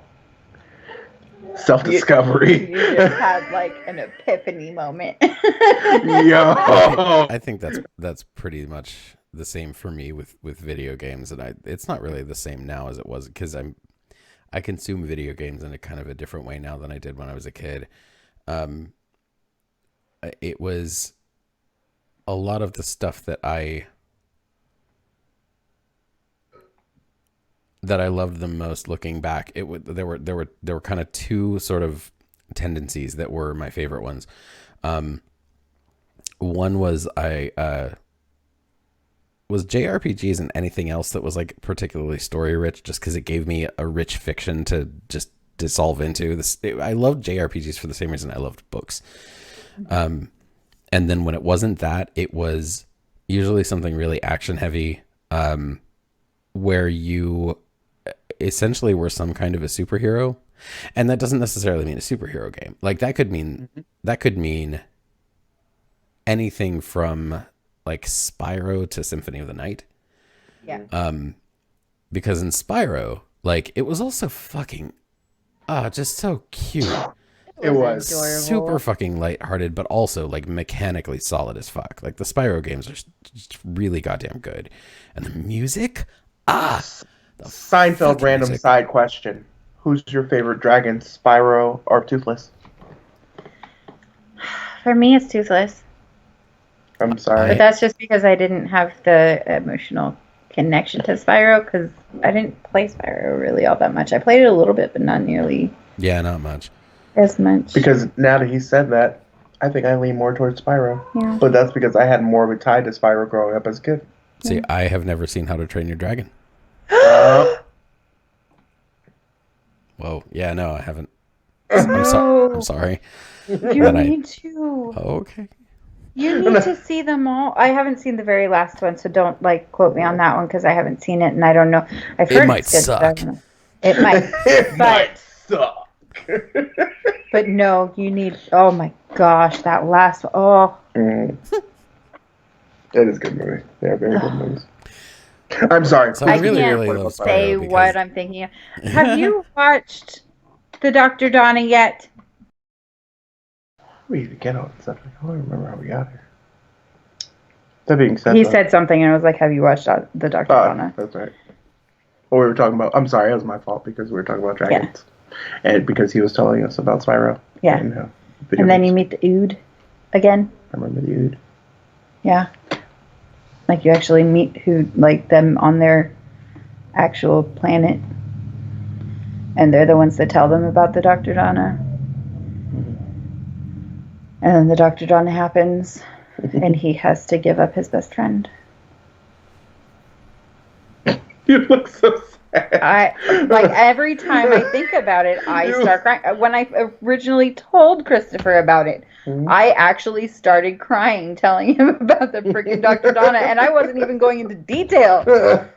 Self-discovery. You just had like an epiphany moment. Yo. I think that's pretty much the same for me with video games, and it's not really the same now as it was, because I consume video games in a kind of a different way now than I did when I was a kid. It was a lot of the stuff that I loved the most looking back. There were kind of two sort of tendencies that were my favorite ones. One was was JRPGs and anything else that was like particularly story rich, just because it gave me a rich fiction to just dissolve into. I loved JRPGs for the same reason I loved books. And then when it wasn't that, it was usually something really action heavy, where you essentially were some kind of a superhero. And that doesn't necessarily mean a superhero game. Like that could mean anything from like Spyro to Symphony of the Night. Yeah. Because in Spyro, like, it was also fucking just so cute. It was adorable. Super fucking lighthearted, but also like mechanically solid as fuck. Like the Spyro games are just really goddamn good. And the music, Seinfeld random music. Side question. Who's your favorite dragon, Spyro or Toothless? For me, it's Toothless. I'm sorry. But that's just because I didn't have the emotional connection to Spyro, because I didn't play Spyro really all that much. I played it a little bit, but not nearly not much. as much. Because now that he said that, I think I lean more towards Spyro. Yeah. But that's because I had more of a tie to Spyro growing up as a kid. See, I have never seen How to Train Your Dragon. Whoa. Yeah, no, I haven't. I'm sorry. You need to. Okay. You need to see them all. I haven't seen the very last one, so don't like quote me on that one, because I haven't seen it and I don't know. I've heard It might it's good, suck. but I don't know. It might. It might suck. But no, you need. Oh my gosh, that last one. Oh. It is a good movie. They are very good movies. I'm sorry. So I really, can't really love Spyro. Say because what I'm thinking of. Have you watched the Dr. Donna yet? we even get on stuff? I don't remember how we got here. That being said, He said something, and I was like, "Have you watched the Dr. Donna?" That's right. Well, we were talking about. I'm sorry, it was my fault because we were talking about dragons, and because he was telling us about Spyro. Yeah. And then you meet the Ood again. I remember the Ood. Yeah. Like you actually meet them on their actual planet, and they're the ones that tell them about the Dr. Donna. And then the Dr. Donna happens, and he has to give up his best friend. You look so sad. Every time I think about it, I start crying. When I originally told Christopher about it, I actually started crying, telling him about the freaking Dr. Donna, and I wasn't even going into detail. That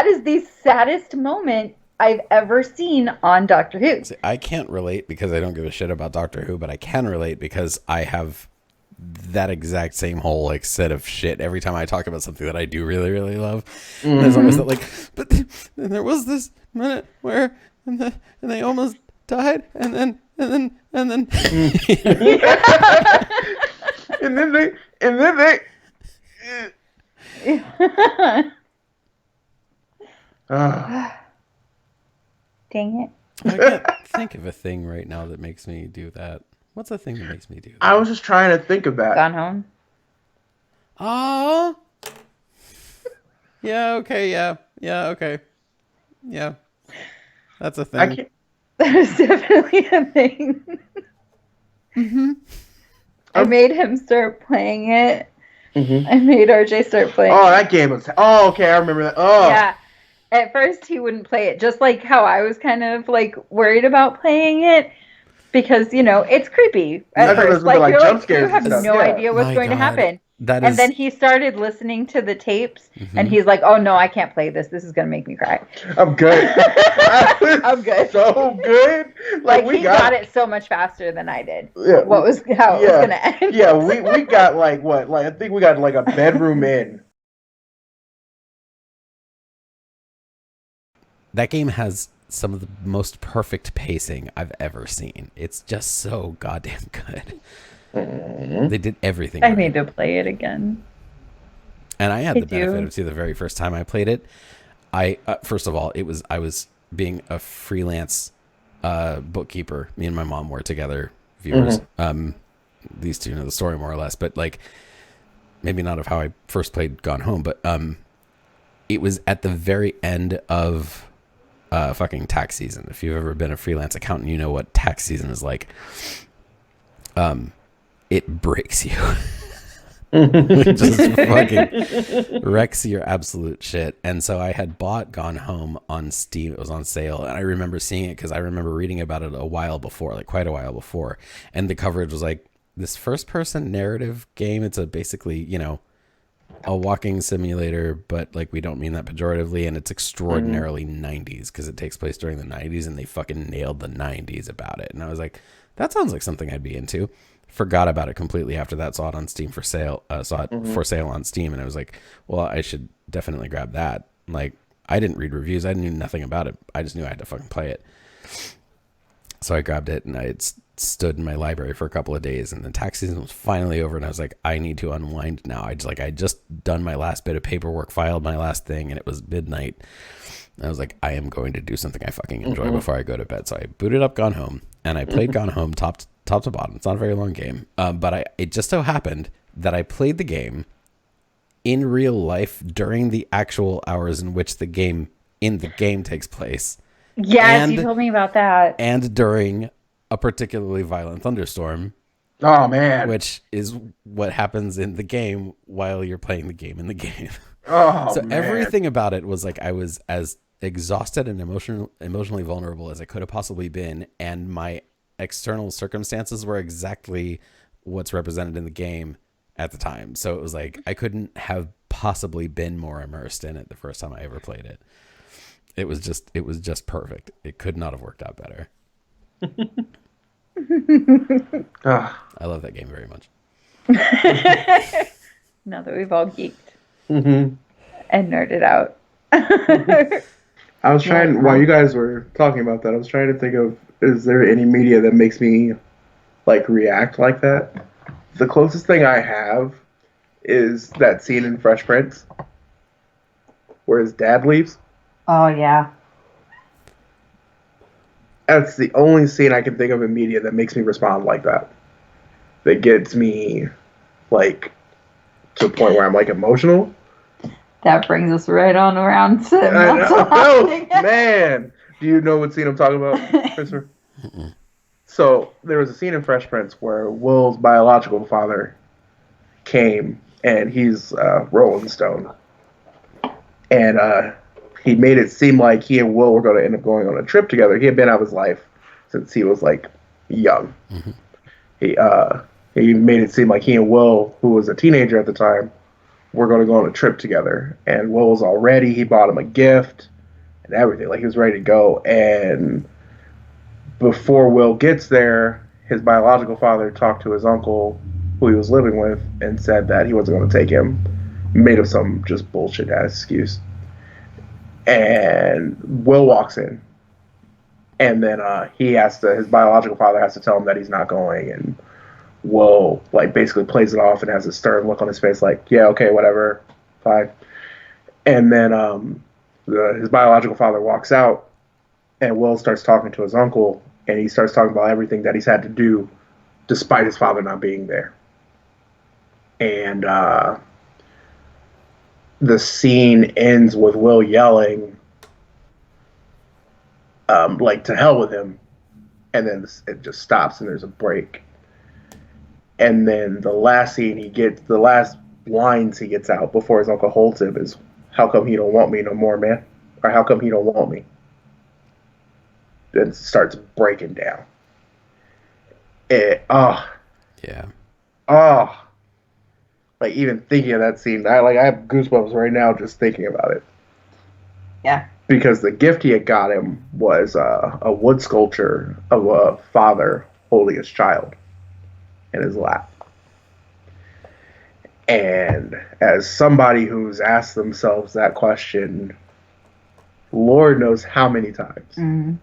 is the saddest moment I've ever seen on Doctor Who. See, I can't relate because I don't give a shit about Doctor Who, but I can relate because I have that exact same whole set of shit every time I talk about something that I do really, really love. Mm-hmm. There's always that but then there was this minute where and they almost died, and then and then they Dang it. I can't think of a thing right now that makes me do that. What's the thing that makes me do that? I was just trying to think of that. Gone Home? Oh. Yeah, okay, yeah. Yeah, okay. Yeah. That's a thing. That is definitely a thing. Mm-hmm. I made him start playing it. Mm-hmm. I made RJ start playing it. Oh, that game was... Oh, okay, I remember that. Oh. Yeah. At first, he wouldn't play it. Just like how I was kind of worried about playing it. Because, it's creepy at first. Jump scares you have no idea what's going to happen. And then he started listening to the tapes, and he's like, "Oh no, I can't play this. This is gonna make me cry." I'm good. I'm good. So good. He got it so much faster than I did. Yeah. How it was gonna end. Yeah, we got what? I think we got a bedroom in. That game has some of the most perfect pacing I've ever seen. It's just so goddamn good. Mm-hmm. They did everything. I need to play it again. And I had the benefit of the very first time I played it. First of all, I was being a freelance bookkeeper. Me and my mom were together, viewers. Mm-hmm. These two know the story more or less, but maybe not of how I first played Gone Home, but it was at the very end of fucking tax season. If you've ever been a freelance accountant, you know what tax season is like. It breaks you. It just fucking wrecks your absolute shit. And so I had bought Gone Home on Steam. It was on sale, and I remember seeing it because I remember reading about it a while before, quite a while before. And the coverage was this first-person narrative game. It's basically, a walking simulator, but we don't mean that pejoratively, and it's extraordinarily 90s because it takes place during the 90s, and they fucking nailed the 90s about it. And I was like, that sounds like something I'd be into. Forgot about it completely after that. Saw it on Steam for sale. Saw it for sale on Steam, and I was like, well, I should definitely grab that. I didn't read reviews. I knew nothing about it. I just knew I had to fucking play it. So I grabbed it, and I had stood in my library for a couple of days, and the tax season was finally over, and I was like, I need to unwind now. I just done my last bit of paperwork, filed my last thing, and it was midnight. And I was like, I am going to do something I fucking enjoy before I go to bed. So I booted up Gone Home, and I played Gone Home top to bottom. It's not a very long game, but it just so happened that I played the game in real life during the actual hours in which the game takes place. Yes, you told me about that. And during a particularly violent thunderstorm. Oh, man. Which is what happens in the game while you're playing the game in the game. Oh, so man. Everything about it was I was as exhausted and emotionally vulnerable as I could have possibly been, and my external circumstances were exactly what's represented in the game at the time. So it was I couldn't have possibly been more immersed in it the first time I ever played it. It was just perfect. It could not have worked out better. I love that game very much. Now that we've all geeked and nerded out. I was trying, while you guys were talking about that, I was trying to think of, is there any media that makes me like react like that. The closest thing I have is that scene in Fresh Prince where his dad leaves. Oh yeah. That's the only scene I can think of in media that makes me respond like that. That gets me like to a point where I'm like emotional. That brings us right on around to I not so know, happening. man. Do you know what scene I'm talking about, Christopher? So there was a scene in Fresh Prince where Will's biological father came, and he's Rolling Stone, and he made it seem like he and Will were going to end up going on a trip together. He had been out of his life since he was like young. Mm-hmm. He made it seem like he and Will, who was a teenager at the time, were going to go on a trip together. And Will was all ready. He bought him a gift and everything. Like he was ready to go. And before Will gets there, his biological father talked to his uncle, who he was living with, and said that he wasn't going to take him. Made up some just bullshit ass excuse. And Will walks in, and then his biological father has to tell him that he's not going, and Will like basically plays it off and has a stern look on his face, like, yeah, okay, whatever, fine. And then his biological father walks out, and Will starts talking to his uncle, and he starts talking about everything that he's had to do despite his father not being there. And the scene ends with Will yelling, like, to hell with him. And then it just stops and there's a break. And then the last lines he gets out before his uncle holds him is, how come he don't want me no more, man? Or how come he don't want me? And starts breaking down. Yeah. Like, even thinking of that scene, I have goosebumps right now just thinking about it. Yeah. Because the gift he had got him was a wood sculpture of a father holding his child in his lap. And as somebody who's asked themselves that question, Lord knows how many times. Mm-hmm.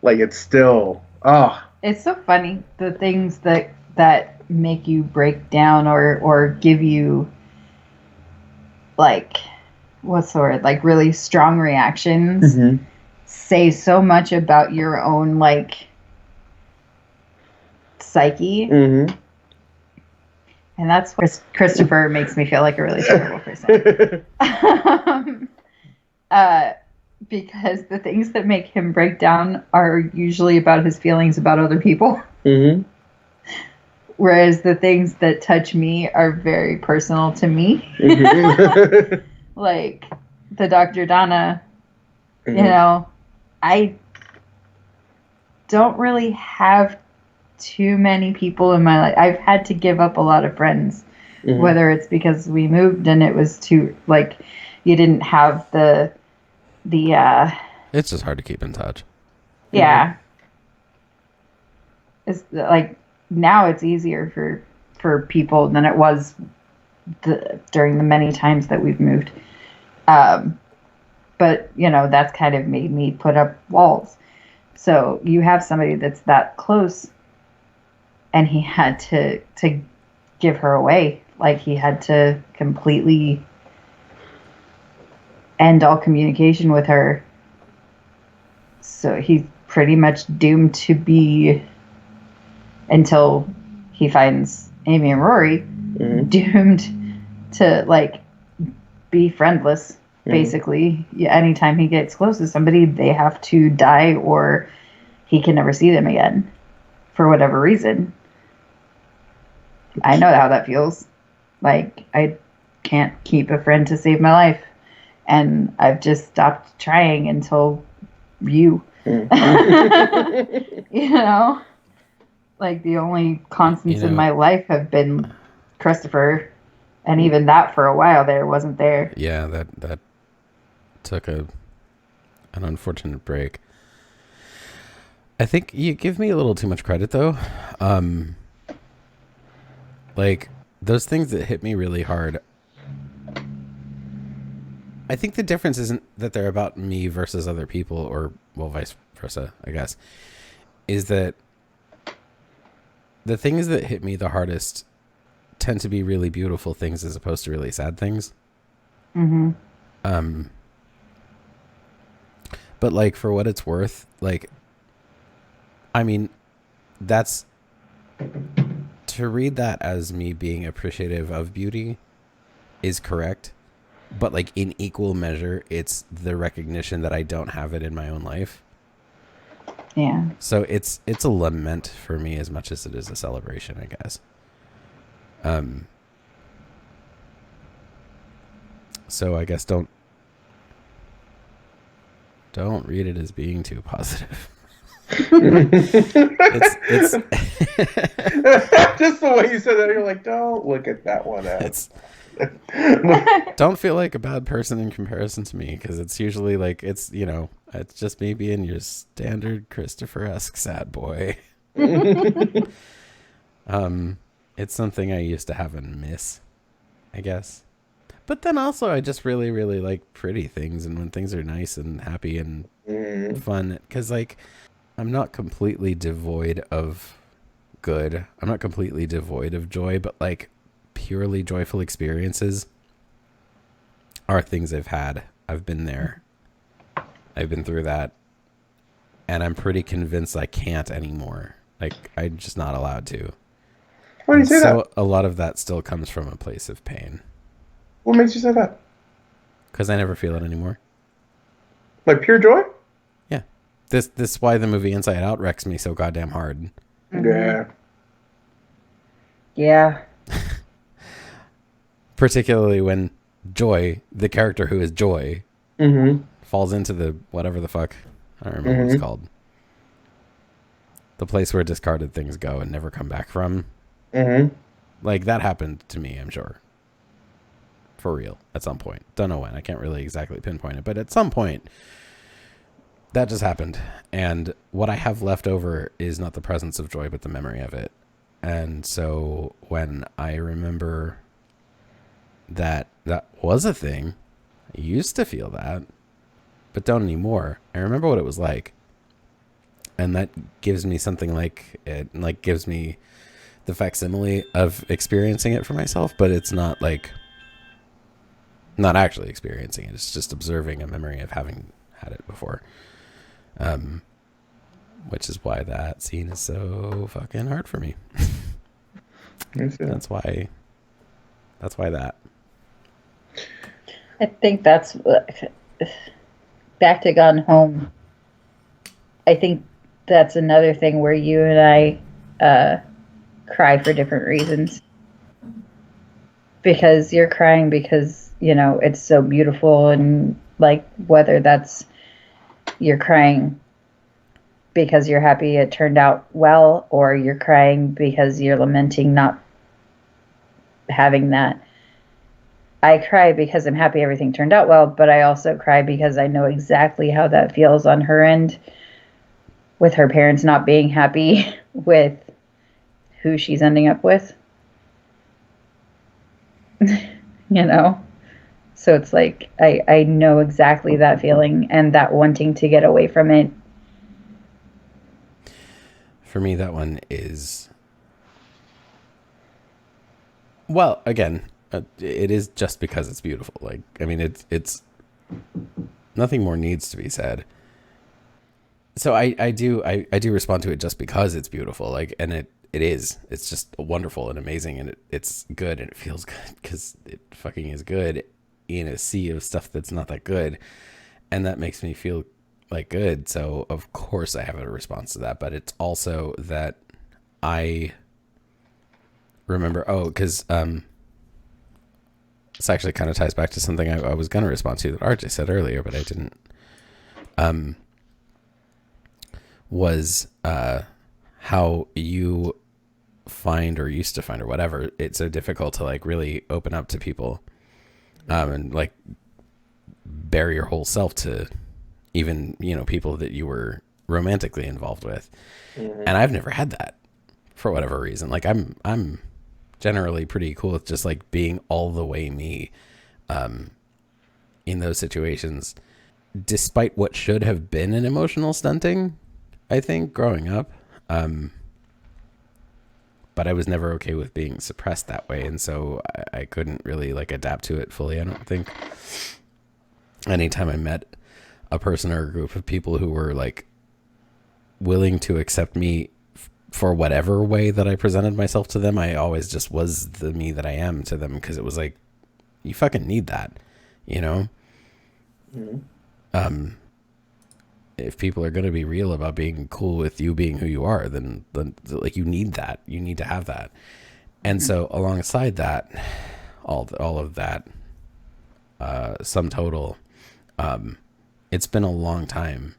Like, it's still, It's so funny, the things that make you break down or give you, like, what's the word, like really strong reactions, mm-hmm. say so much about your own, like, psyche. Mm-hmm. And that's what Christopher makes me feel like a really terrible person. Because the things that make him break down are usually about his feelings about other people. Mm-hmm. Whereas the things that touch me are very personal to me. Mm-hmm. Like the Dr. Donna, mm-hmm. you know, I don't really have too many people in my life. I've had to give up a lot of friends, mm-hmm. whether it's because we moved and it was too, like, you didn't have the it's just hard to keep in touch. Yeah. Mm-hmm. It's like, now it's easier for people than it was during the many times that we've moved. But, you know, that's kind of made me put up walls. So you have somebody that's that close, and he had to give her away. Like, he had to completely end all communication with her. So he's pretty much doomed to be, until he finds Amy and Rory, mm-hmm. doomed to, like, be friendless, basically. Mm-hmm. Yeah, anytime he gets close to somebody, they have to die or he can never see them again for whatever reason. I know how that feels. Like, I can't keep a friend to save my life. And I've just stopped trying until you. Mm-hmm. You know? Like, the only constants in my life have been Christopher. And even that, for a while there, wasn't there. Yeah, that took an unfortunate break. I think you give me a little too much credit, though. Like, those things that hit me really hard, I think the difference isn't that they're about me versus other people, or, well, vice versa, I guess, is that the things that hit me the hardest tend to be really beautiful things as opposed to really sad things. Mm-hmm. But like, for what it's worth, like, I mean, that's, to read that as me being appreciative of beauty is correct. But like, in equal measure, it's the recognition that I don't have it in my own life. Yeah. So it's a lament for me as much as it is a celebration, I guess. So I guess don't read it as being too positive. it's just the way you said that, you're like, don't look at that one as. Don't feel like a bad person in comparison to me, because it's usually like, it's, you know, it's just me being your standard Christopher-esque sad boy. It's something I used to have and miss, I guess. But then also, I just really, really like pretty things, and when things are nice and happy and fun, because like, I'm not completely devoid of good. I'm not completely devoid of joy, but like, purely joyful experiences are things I've had. I've been there. I've been through that. And I'm pretty convinced I can't anymore. Like, I'm just not allowed to. Why do you say that? A lot of that still comes from a place of pain. What makes you say that? Because I never feel it anymore. Like pure joy? Yeah. This is why the movie Inside Out wrecks me so goddamn hard. Yeah. Yeah. Particularly when Joy, the character who is Joy, falls into the whatever the fuck, I don't remember what it's called. The place where discarded things go and never come back from. Like, that happened to me, I'm sure. For real, at some point. Don't know when. I can't really exactly pinpoint it, but at some point, that just happened. And what I have left over is not the presence of joy, but the memory of it. And so when I remember that was a thing, I used to feel that, but don't anymore. I remember what it was like. And that gives me something like, it like gives me the facsimile of experiencing it for myself, but it's not like, not actually experiencing it. It's just observing a memory of having had it before. Which is why that scene is so fucking hard for me. That's why that. I think that's back to Gone Home. I think that's another thing where you and I cry for different reasons. Because you're crying because, you know, it's so beautiful, and like, whether that's you're crying because you're happy it turned out well, or you're crying because you're lamenting not having that. I cry because I'm happy everything turned out well, but I also cry because I know exactly how that feels on her end, with her parents not being happy with who she's ending up with. You know? So it's like, I know exactly that feeling and that wanting to get away from it. For me, that one is, well, again, it is just because it's beautiful. Like, I mean, it's nothing more needs to be said. So I do respond to it just because it's beautiful. Like, and it's just wonderful and amazing, and it's good, and it feels good because it fucking is good in a sea of stuff that's not that good, and that makes me feel like good. So of course I have a response to that, but it's also that I remember, because this actually kind of ties back to something I was going to respond to that RJ said earlier, but I didn't, was how you find, or used to find, or whatever, it's so difficult to like really open up to people, and like bare your whole self to even, you know, people that you were romantically involved with. And I've never had that for whatever reason. Like, I'm generally pretty cool with just like being all the way me in those situations, despite what should have been an emotional stunting, I think, growing up. but I was never okay with being suppressed that way, and so I couldn't really like adapt to it fully. I don't think. Anytime I met a person or a group of people who were like willing to accept me for whatever way that I presented myself to them, I always just was the me that I am to them, because it was like, you fucking need that, you know? Mm-hmm. If people are going to be real about being cool with you being who you are, then like you need that. You need to have that. And so alongside that, all of that, sum total, it's been a long time,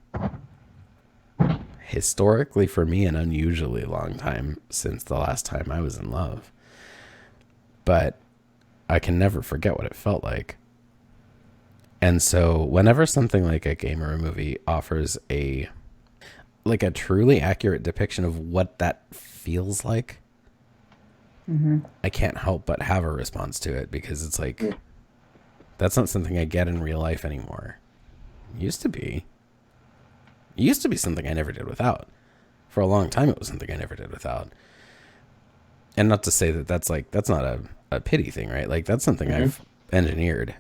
historically for me, an unusually long time since the last time I was in love. But I can never forget what it felt like. And so whenever something like a game or a movie offers a truly accurate depiction of what that feels like, I can't help but have a response to it, because it's like, that's not something I get in real life anymore. Used to be something I never did without. For a long time, it was something I never did without. And not to say that that's not a pity thing, right? Like, that's something I've engineered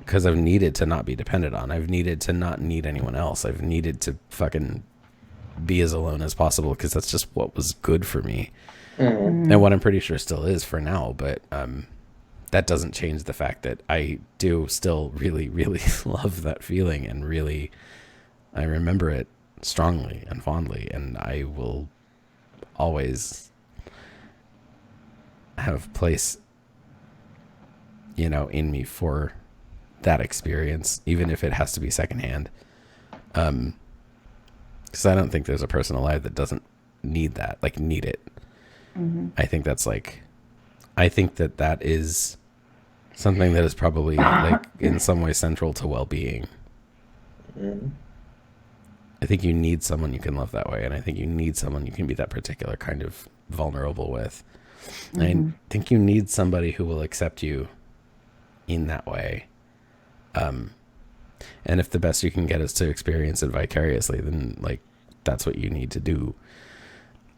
because I've needed to not be dependent on. I've needed to not need anyone else. I've needed to fucking be as alone as possible, because that's just what was good for me. And what I'm pretty sure still is for now. But that doesn't change the fact that I do still really, really love that feeling, and really, I remember it strongly and fondly, and I will always have place, in me for that experience, even if it has to be secondhand. Because I don't think there's a person alive that doesn't need that, like need it. I think that's I think that is something that is probably like in some way central to well-being. I think you need someone you can love that way, and I think you need someone you can be that particular kind of vulnerable with. I think you need somebody who will accept you in that way. And if the best you can get is to experience it vicariously, then like that's what you need to do,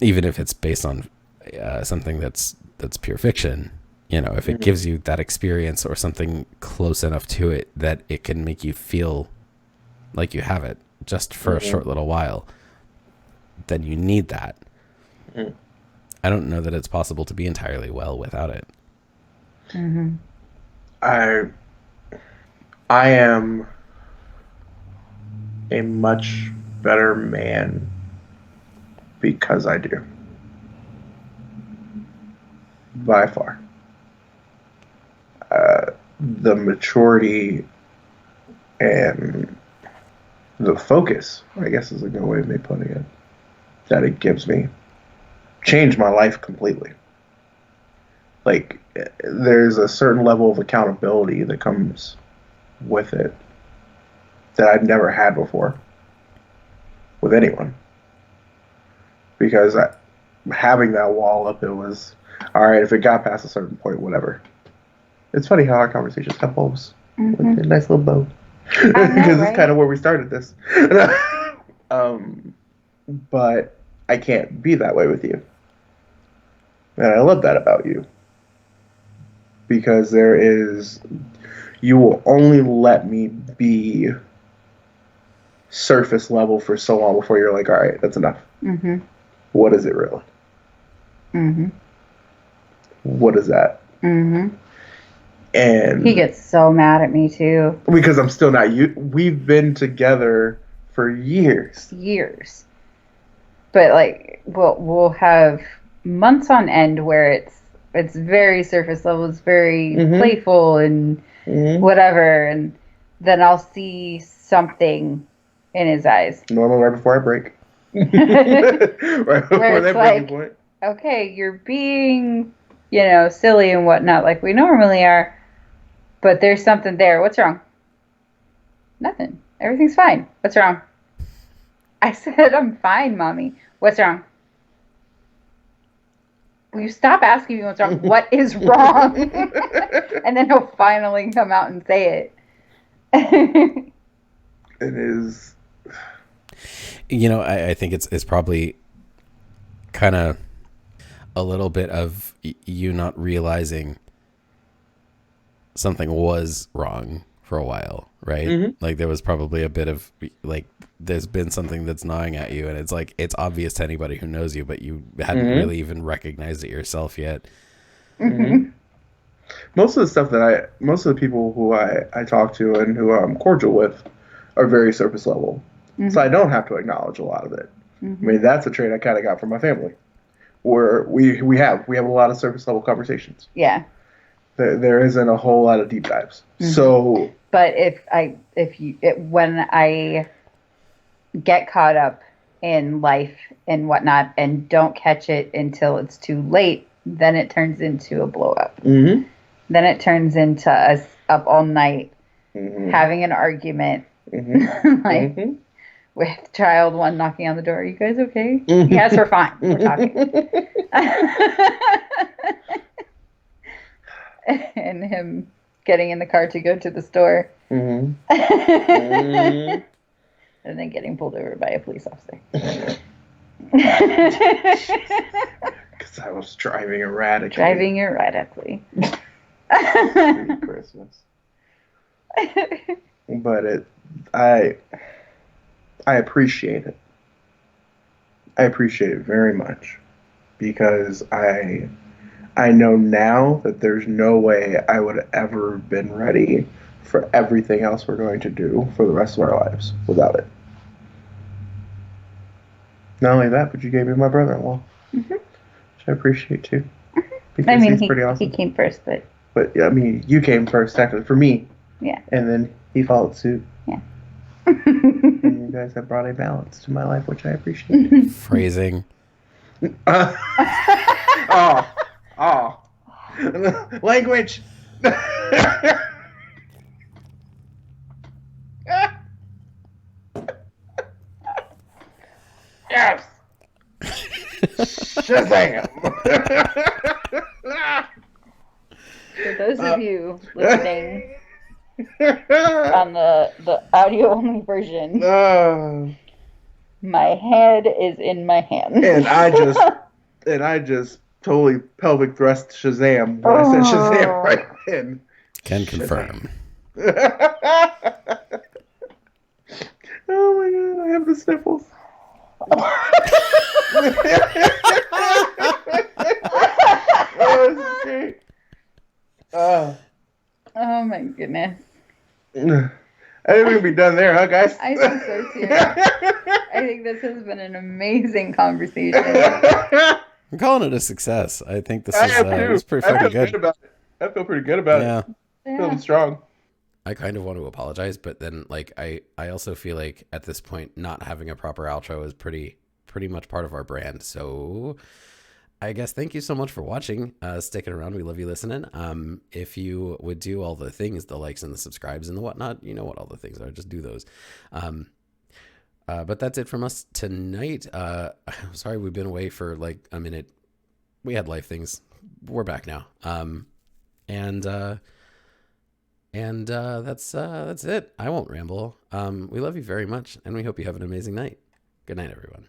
even if it's based on something that's pure fiction. If it gives you that experience or something close enough to it that it can make you feel like you have it just for a short little while, then you need that. I don't know that it's possible to be entirely well without it. I am a much better man because I do. By far. The maturity and the focus, I guess is a good way of me putting it, that it gives me changed my life completely. Like, there's a certain level of accountability that comes with it that I've never had before with anyone. Because having that wall up, it was, all right, if it got past a certain point, whatever. It's funny how our conversations have bows. With a nice little bow. Because it's kind of where we started this. But I can't be that way with you. And I love that about you. Because you will only let me be surface level for so long before you're like, all right, that's enough. What is it really? What is that? And he gets so mad at me too. Because I'm still not you. We've been together for years. But like we'll have months on end where it's very surface level, it's very playful and whatever, and then I'll see something in his eyes. Normal right before I break. Right before that breaking point. Okay, you're being, silly and whatnot like we normally are, but there's something there. What's wrong? Nothing. Everything's fine. What's wrong? I said, I'm fine, Mommy. What's wrong? Will you stop asking me what's wrong? What is wrong? And then he'll finally come out and say it. It is. I think it's probably kind of, a little bit of you not realizing something was wrong for a while, right? Mhm. Like there was probably a bit of like there's been something that's gnawing at you, and it's like it's obvious to anybody who knows you, but you hadn't Mhm. really even recognized it yourself yet. Mhm. Most of the people who I talk to and who I'm cordial with are very surface level. So I don't have to acknowledge a lot of it. I mean, that's a trait I kind of got from my family, where we have a lot of surface level conversations. Yeah. There isn't a whole lot of deep dives. So, But when I get caught up in life and whatnot and don't catch it until it's too late, then it turns into a blow up. mhm. Then it turns into us up all night Mhm. having an argument, Mhm. like Mhm. with child one knocking on the door. Are you guys okay? Mhm. Yes, we're fine. We're talking. And him getting in the car to go to the store. Mhm. And then getting pulled over by a police officer. Because I was driving erratically. Driving erratically. Sweet Christmas. But I appreciate it. I appreciate it very much because I know now that there's no way I would have ever been ready for everything else we're going to do for the rest of our lives without it. Not only that, but you gave me my brother-in-law, which I appreciate too, because I mean, he's pretty awesome. he came first, but But I mean, you came first, technically, for me. Yeah. And then he followed suit. Yeah. And you guys have brought a balance to my life, which I appreciate. Phrasing. Oh. Language. Yes. Shazam. For those of you listening on the audio only version, my head is in my hand. And I just totally pelvic thrust Shazam when I said Shazam right then. Can confirm. Oh my god, I have the sniffles. Oh, this is great. Oh my goodness. I think we're gonna be done there, huh, guys? I think so too. I think this has been an amazing conversation. I'm calling it a success. I think this is pretty fucking good. I feel pretty good about it. Yeah. Feeling strong. I kind of want to apologize, but then like I also feel like at this point not having a proper outro is pretty much part of our brand. So I guess thank you so much for watching, sticking around. We love you listening. If you would do all the things, the likes and the subscribes and the whatnot, you know what all the things are. Just do those. But that's it from us tonight. I'm sorry we've been away for like a minute. We had life things. We're back now. And that's it. I won't ramble. We love you very much, and we hope you have an amazing night. Good night, everyone.